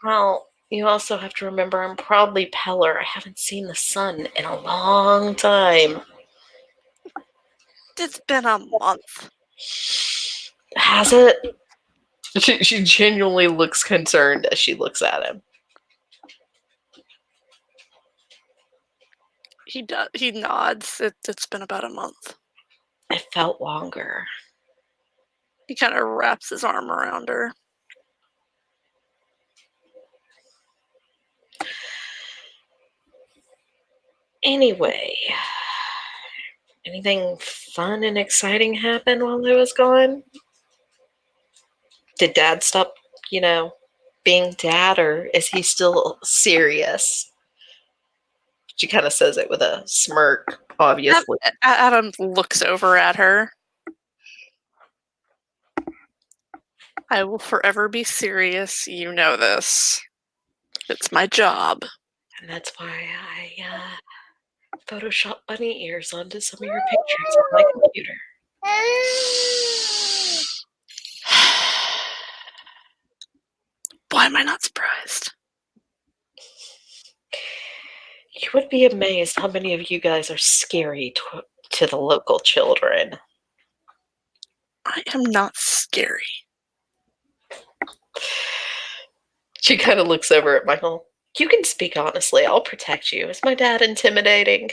well, you also have to remember I'm probably paler. I haven't seen the sun in a long time. It's been a month. Has it? She genuinely looks concerned as she looks at him. He does. He nods. It's been about a month. It felt longer. He kind of wraps his arm around her. Anyway, anything fun and exciting happen while I was gone? Did Dad stop, being Dad, or is he still serious? She kind of says it with a smirk, obviously. Adam looks over at her. I will forever be serious. You know this. It's my job. And that's why I Photoshop bunny ears onto some of your pictures on my computer. Why am I not surprised? You would be amazed how many of you guys are scary to the local children. I am not scary. She kind of looks over at Michael. You can speak honestly. I'll protect you. Is my dad intimidating?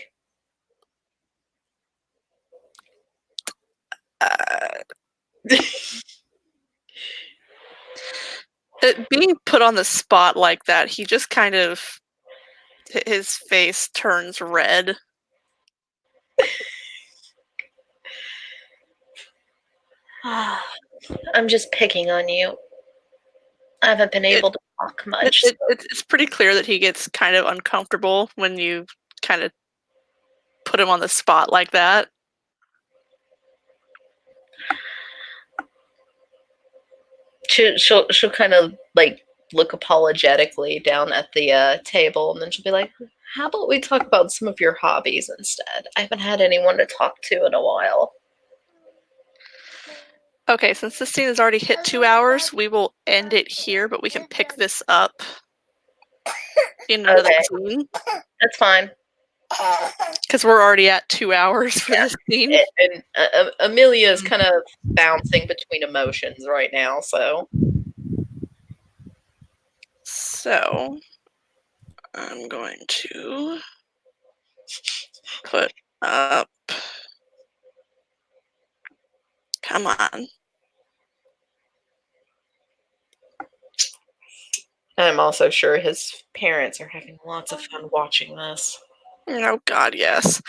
Being put on the spot like that, he just kind of, his face turns red. I'm just picking on you. I haven't been able to talk much. It's pretty clear that he gets kind of uncomfortable when you kind of put him on the spot like that. She'll kind of like look apologetically down at the table, and then she'll be like, how about we talk about some of your hobbies instead? I haven't had anyone to talk to in a while. Okay, since this scene has already hit 2 hours, we will end it here, but we can pick this up in another scene. That's fine. Because we're already at 2 hours for this scene. And Amelia is kind of bouncing between emotions right now, so. So, I'm going to put up. Come on. I'm also sure his parents are having lots of fun watching this. Oh god, yes.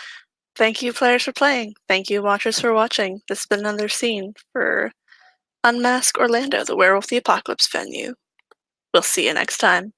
Thank you, players, for playing. Thank you, watchers, for watching. This has been another scene for Unmask Orlando, the Werewolf the Apocalypse venue. We'll see you next time.